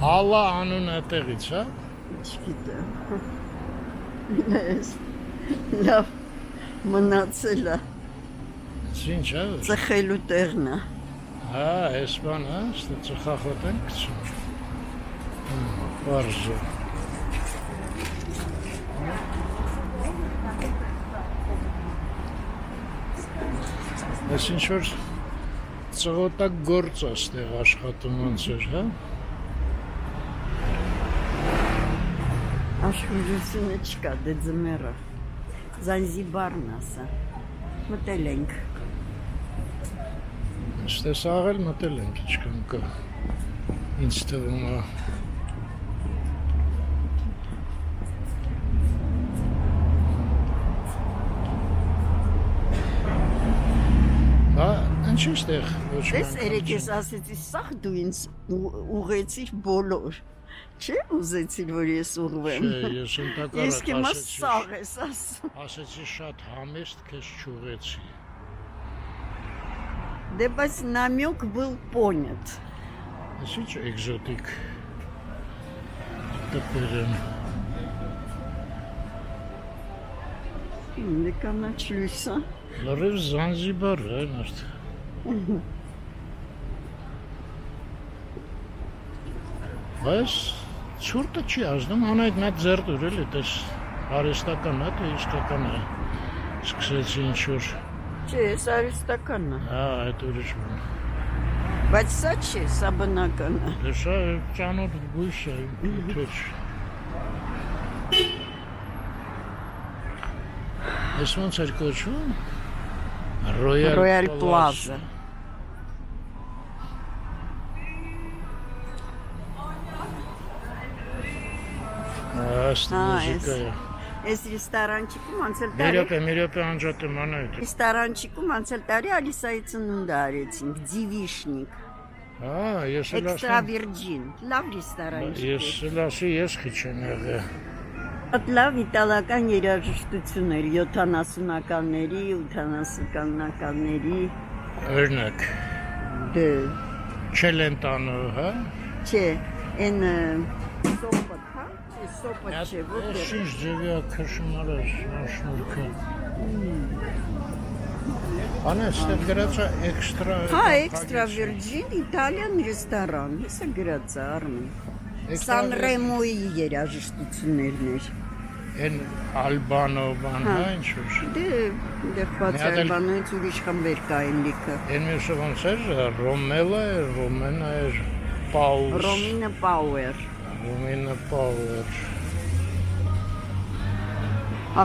Ալա անունը տեղից, հա։ Չգիտեմ։ Ես լավ մնացել է, Ինչ է։ ծխելու տեղն է։ Հա, այս բան, հա, ստե ծխախոտ են գցում։ Պարզը։ Ես ինչ-որ ծղոտակ գործ է ստեղ աշխատում ոնց էր, հա։ Աշխուժությունը չկա, դե ձմեռը։ Զանզիբարն ասա։ Մտել ենք։ Ստե սաղ էլ մտել ենք ինչքան կա։ Ինձ թվում է։ Բա, ինչ է ստեղ ոչ Ես երեք ես ասեցի, սաղ դու ինձ ուղեցիր բոլոր։ Չէ, ուզեցիր, որ ես ուղվեմ։ Չէ, ես ընդհակառակ Ես կիմա ասեցի, սաղ ես ասում։ ասեցի շատ համեստ քեզ չուղեցի։ Դե բայց նամյոկ был понят։ Ես ինչ էկզոտիկ։ տպեր են։ Դե կանաչ լույսը։ Լրիվ Զանզիբար է նարդ։ Բայց ցուրտը չի ազդում, անայդ նա ձեռդուր էլի, դες արեստական է, թե իսկական է։ Սկսեցի ինչ-որ։ Չէ, սա արեստականն է։ Հա, այդ ուրիշ բան։ Բայց սա չէ, սա բնական է։ Դե սա ճանոտ գույս է, թեչ։ Ես ոնց էր կոչվում։ Royal Plaza։ Ըստ մուզիկա է։ Այս ռեստորանչիկում անցել տարի։ Մերյոպե անջատեմ անայդ։ Ռեստորանչիկում անցել տարի Ալիսայի ծնունդը արեցինք, Ձիվիշնիկ, Ես էլ Extra ասում, Virgin, լավ ռեստորանչիկ։ ես էլ ասի, ես քիչ եմ եղել։ Շատ լավ իտալական երաժշտություն էր 70-ականների, 80-ականների։ Օրինակ, Դե, Չելենտանո, հա։ չէ, այն սոպը, հա? Չէ, սոպը չէ, որտեղ։ Ինչ ձևի է քշմարը, շնորհքը։ Անես, դե գրած է էքստրա։ Հա, Extra Virgin Italian ռեստորան, հեսա գրած է Արմեն։ San Remo-ի երաժշտություններն էր։ Են Ալբանո բան, հա, ինչ-որ։ Դե, դեռ բաց Ալբանոյից ուրիշ խմբեր կային լիքը։ Են մյուսը ոնց էր, Ռոմելա էր, Ռոմենա էր, Պաուս։ Ռոմինա Պաուեր։ Ռոմենա Պաուեր։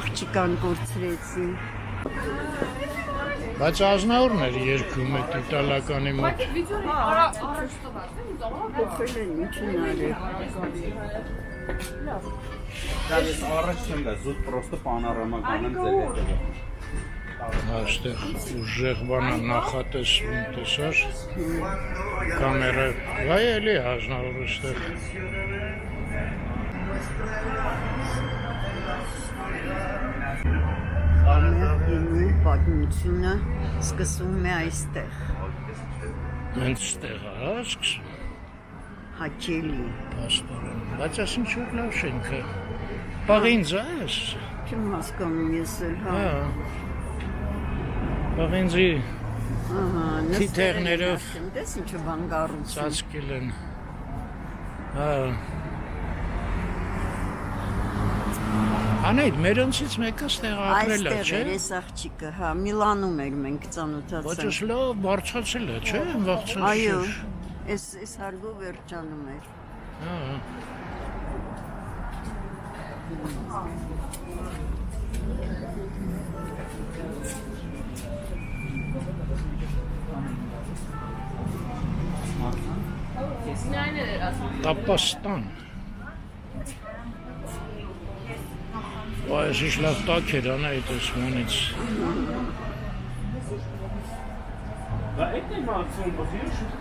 Աղջիկան կորցրեցին։ Բայց ազնավուրն էր երկում այդ իտալականի մոտ։ Փոխել են ինչին արել։ Դες առաջին դա զուտ պրոստը պանորամական ձև հետևը։ Այստեղ ուժեղ բանա նախատեսվում տեսար։ Կամերա, վայ էլի ազնավուր այստեղ։ Ամենի պատմությունը սկսվում է այստեղ։ Հենց ստեղ է, հա, սկսում։ Հաճելի։ Պաստորեն, բայց այս ինչ-որ լավ շենք է։ Պաղինձ է ես։ Չեմ հասկանում ես էլ, հա։ Պաղինձի Ահա, թիթեղներով դες ինչը բան գառուցում։ ծածկել են։ Հա։ Անայդ, մերոնցից մեկը ստեղ ապրել է, չէ։ Այստեղ էր ես աղջիկը, հա, Միլանում էր մենք Ոչ ծանոթացանք։ ես լավ բարձացել է, չէ, վաղցած Այո, չէր։ այս հարգով վերջանում էր։ Հա։ Տապաստան։ Այս ինչ լավ տակ էր անայդ այս մոնից։ Դա էդ է մաքսիմում բխիր, շուտ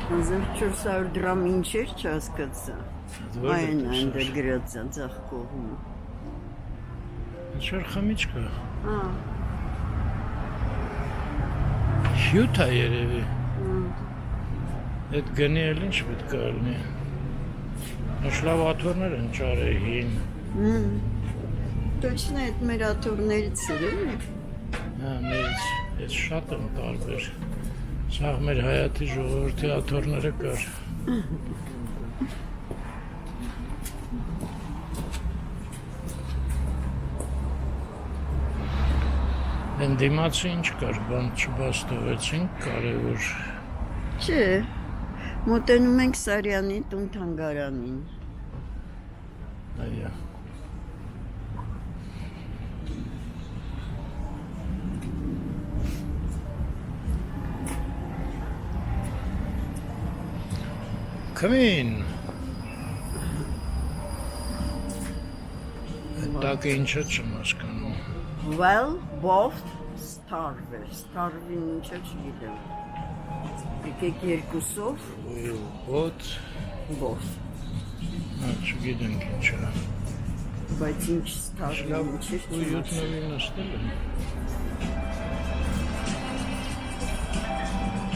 1400 դրամ ինչ էր չհասկացա։ Այն այնտեղ գրած է ձախ կողմում։ Ինչ-որ խմիչք է։ Հա, Հյութ է երևի։ Այդ գնի էլ ինչ պետք է լինի։ Ինչ լավ աթոռներ են ճարեին։ Точно այդ մեր աթոռներից էր, էլի։ Հա, մեծ, այդ շատ են տարբեր։ Սաղ մեր հայատի ժողովրդի աթոռները կար։ Են դիմացի ինչ կար, բան չբաստովեցինք, կարևոր։ Չէ, մոտենում ենք Սարյանի տուն թանգարանին։ Այո։ Come in. Դակը ինչը չեմ հասկանում։ Well, both starve, starve-ին ինչը չգիտեմ։ Եկեք երկուսով, Ոտ, both, չգիտենք ինչը։ բայց ինչ starve-ին ինչը ու 7-9 նստել են։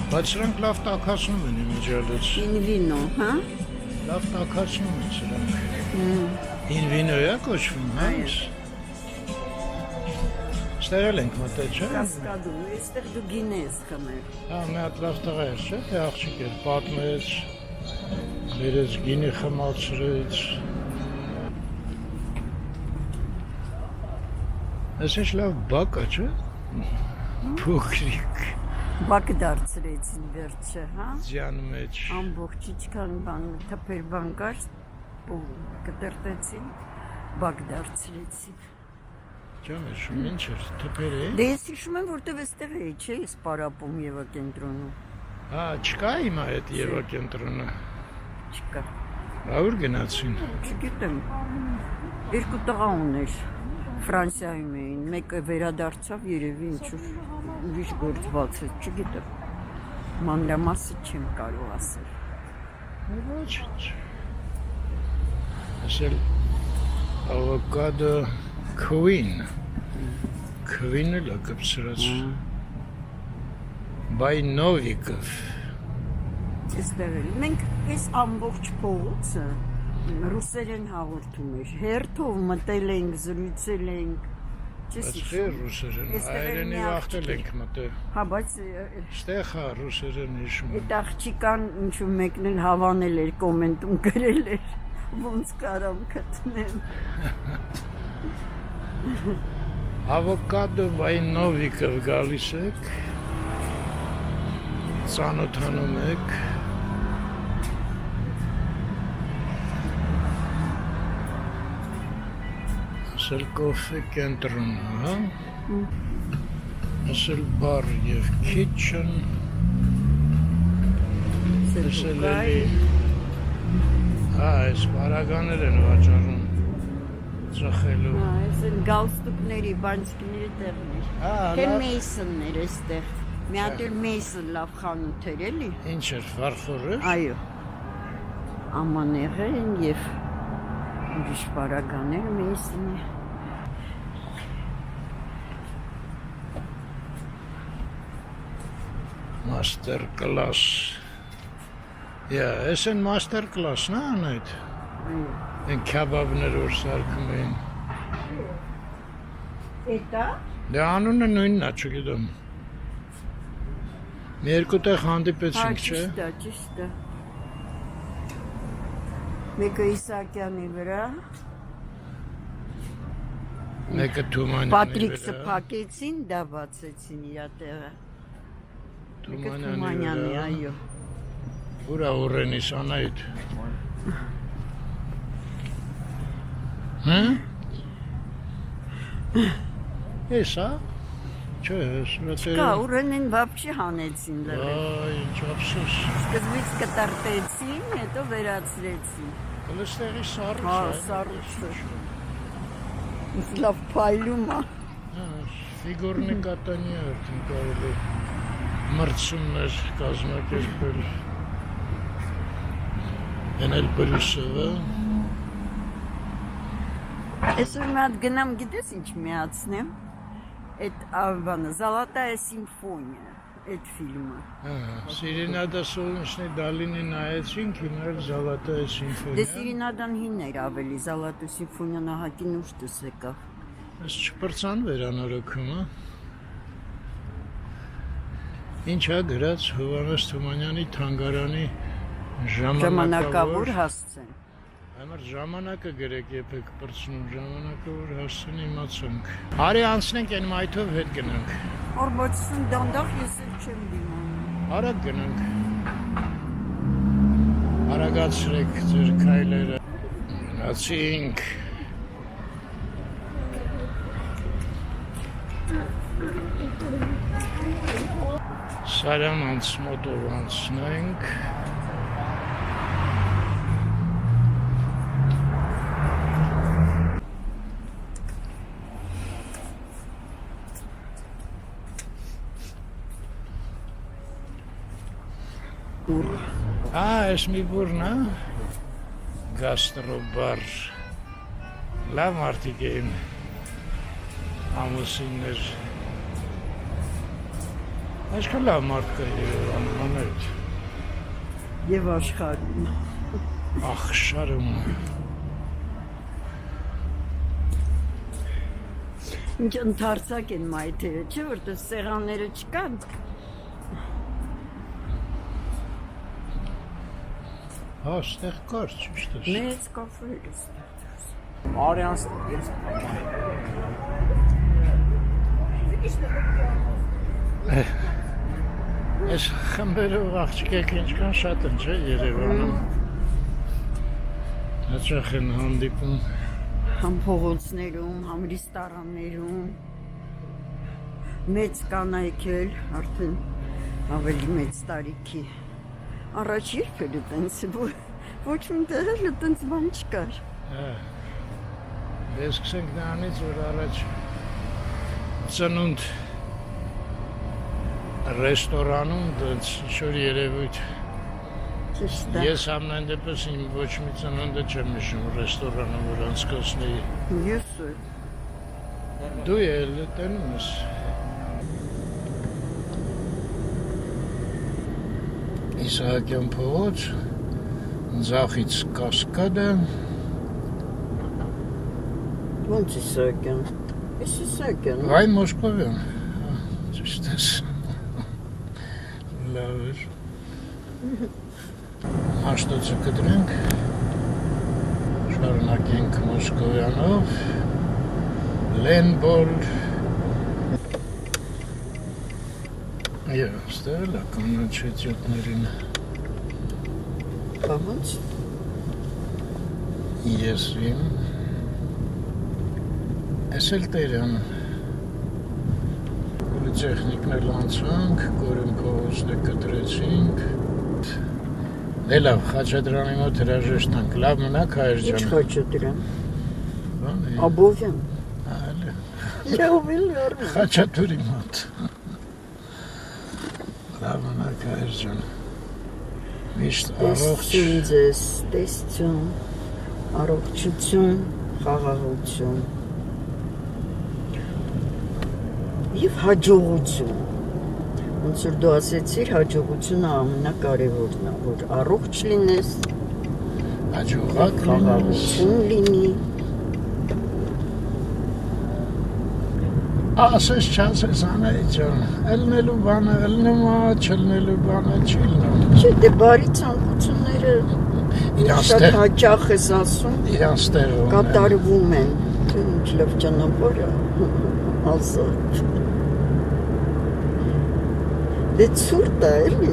Բայց սրանք լավ տակացնում են իմիջալից։ In vino, հա? լավ տակացնում են սրանք։ Ինվինոյա կոչվում, հա։ Ստեղ էլ ենք մտել, չէ՞։ Կասկադում, այստեղ դու գինի ես խմել։ Հա, մի հատ լավ տղա էր, չէ՞, թե աղջիկ էր, պատմեց, բերեց գինի խմացրեց։ Այս ինչ լավ բակ է, չէ՞։ Փոքրիկ, Բակ դարձրեցին վերջը, հա։ ձյան մեջ։ Ամբողջ ինչքան բան, թփեր բան կար, կտրտեցին, բակ դարձրեցին։ Ջան, շում ինչ էր, թփեր է։ Դե ես հիշում եմ, որտեվ այստեղ էի, չէ՞, ես պարապում Եվա կենտրոնում։ Հա, չկա հիմա այդ Եվա կենտրոնը։ Չկա։ Ուր գնացին։ Չգիտեմ։ Երկու տղա ուներ։ Ֆրանսիայում էին, մեկը վերադարձավ երևի ինչ-որ ուրիշ գործ բացեց, չգիտեմ։ Մանրամասը չեմ կարող ասել։ Ոչինչ։ Ասել ավոկադո քվին։ Քվինը լակապսրած։ Բայ Նովիկով։ Այստեղ էլ մենք այս ամբողջ փողոցը ռուսերեն հաղորդում էր։ Հերթով մտել ենք, զրուցել ենք։ Բայց խեր ռուսերեն, այրենի վախտել ենք մտել։ Հա, բայց Ստեղ հա ռուսերեն հիշում եմ։ այդ աղջիկան ինչու մեկն էլ հավանել էր, կոմենտում գրել էր, ոնց կարամ գտնեմ։ Ավոկադո բայ Նովիկով գալիս եք, ծանոթանում եք, ասել կոֆե կենտրոն, հա, ասել բար և քիչն, ասել էլի, հա, այս բարագաներ են վաճառում, ծխելու։ Հա, այս են գալստուկների, բանջկների տեղն էր։ Հա, Թե լավ։ Մեյսոնն էր այստեղ։ Մի հատ էլ Մեյսոն լավ խանութ էր, էլի։ Ինչ էր, ֆարֆոր էր։ Այո։ Ամանեղեն և ուրիշ բարագաներ Մեյսոնի։ Մաստեր կլաս։ Ես են մաստեր կլասն ան այդ։ Են քյաբաբներ որ սարքում էին։ Էտա։ Դե անունը նույնն է, չգիտեմ։ Մի երկու տեղ հանդիպեցինք, չէ։ Ճիշտ է։ Մեկը Իսակյանի վրա, Մեկը Թումանյանի վրա։ Պատրիքսը փակեցին, դա բացեցին իր տեղը։ Մեկը Թումանյանի, այո։ Ուրա ուռենիս անայդ։ Հա? Էսա։ Չէ, սրտերը։ Կա, ուրենին վապշի հանեցին լրիվ։ Այ, ինչ ափսոս։ Սկզբից կտրտեցին, հետո վերացրեցին։ Լստեղի սառույց Հա, է։ սառույցը։ Լավ փայլում է։ Ֆիգուրնի կատանի արդեն կարելի մրցումներ կազմակերպել։ Են էլ Բրյուսովը։ Այսօր մի հատ գնամ, գիտես ինչ միացնեմ։ Այդ բանը, Զալատայա սիմֆոնիա, այդ ֆիլմը։ Սիրինադա Սոլնչնի Դալինի նայեցինք, հիմա էլ Զալատայա Դե սիմֆոնիա։ Սիրինադան հին էր ավելի, Զալատայա սիմֆոնիան ահագին ուշ դուս եկավ։ Այս չպրծան վերանորոգում, հա։ Ինչ է գրած Հովհաննես Թումանյանի թանգարանի Ժամանակավոր հասցեն։ Համար ժամանակը գրեք, երբ եք պրծնում, ժամանակը որ հասցեն իմացանք։ Արի անցնենք են մայթով հետ գնանք։ Օրբոչսուն դանդաղ ես էլ չեմ դիմանում։ Արագ գնանք։ Արագացրեք ձեր քայլերը։ Գնացինք։ Սարյանանց մոտով անցնենք։ Այս մի բուրն է, գաստրոբար, լավ մարդիկ էին, ամուսիններ, այսքան լավ մարդ կա Երևանում անայդ։ Եվ աշխարհում։ Ախ, շարում։ Ինչ ընդարձակ են մայթերը, չէ՞ որտեղ սեղանները չկան։ Հա, ստեղ կար, ճիշտ է։ Մեծ կաֆե էր ստեղ։ Արյանս Այս խմբերով աղջիկեք ինչքան շատ են, չէ, Երևանում։ Հաճախ են հանդիպում։ Համ փողոցներում, համ ռեստորաններում։ Մեծ կանայք էլ, արդեն ավելի մեծ տարիքի։ Առաջ երբ էր այտենց, ոչ մի տեղ էլ այտենց բան չկար։ Դե սկսենք նրանից, որ առաջ ծնունդ ռեստորանում դից ինչ-որ երևույթ։ Ճիշտ է։ Ես ամեն դեպս իմ ոչ մի ծնունդը չեմ հիշում ռեստորանում, որ անցկացնեի։ Ես էլ։ Դու էլ տենում ես։ Իսահակյան փողոց, ձախից կասկադը։ Ոնց Իսահակյան։ Ես Իսահակյան։ Վայ Մոսկովյան։ Ճիշտ ես։ Լավ էր։ Հաշտոցը կտրենք, շարունակենք Մոսկովյանով, Լենբոլ, ստեղ էլ ականաչեցյոտներին, Բավոնց։ ես իմ, ես էլ տերյան, պոլիտեխնիկն էլ անցանք, կորում փողոցն է կտրեցինք, Դե լավ, Խաչատրյանի մոտ հրաժեշտանք, լավ մնաք հայր Ինչ ջան։ Խաչատրյան։ Բան է, Աբովյան։ այլ Լավ էլ արում։ Խաչատուրի մոտ։ Լավ մնաք հայր ջան։ Միշտ առողջ։ Տեսություն ձեզ, տեսություն, առողջություն, խաղաղություն և հաջողություն։ Ոնց որ դու ասեցիր, հաջողությունը ամենակարևորն է, որ առողջ լինես, Հաջողակ լինես։ խաղաղություն լինի։ Ասես չասես Անահիտ ջան, ելնելու բանը ելնում է, չելնելու բանը չի լինում։ Չէ, դե բարի ցանկությունները Իրանց շատ տեղ- հաճախ ես ասում, Իրանց տեղը ունեն։ կատարվում են։ Դու ինչ լավ ճանապարհ է, ազատ։ Դե ցուրտ է, էլի։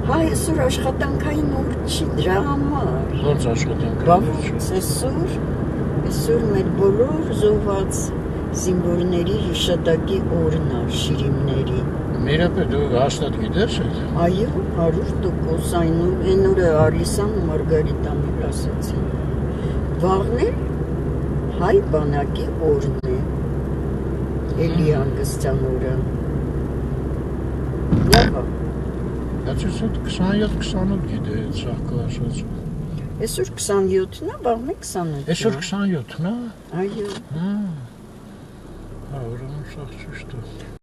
Հա, այսօր աշխատանքային օր չի, դրա համար։ Ոնց աշխատանք։ Բավոց, այսօր մեր բոլոր զոհված զինվորների հիշատակի օրն է, շիրիմների։ Միրապե դու հաստատ գիտես այդ։ Այո, 100% այն օրը Արիսան ու Մարգարիտան էլ ասացին։ Վաղն էլ հայ բանակի օրն է, էլի հանգստյան օրը։ Լավ է, Հաճույց 27-28 գիտե այդ սաղկը ասած։ այսօր 27-ն է, վաղն է 28-ն։ Այսօր 27-ն է։ Այո, Հա, ուրեմն սաղ ճիշտ է։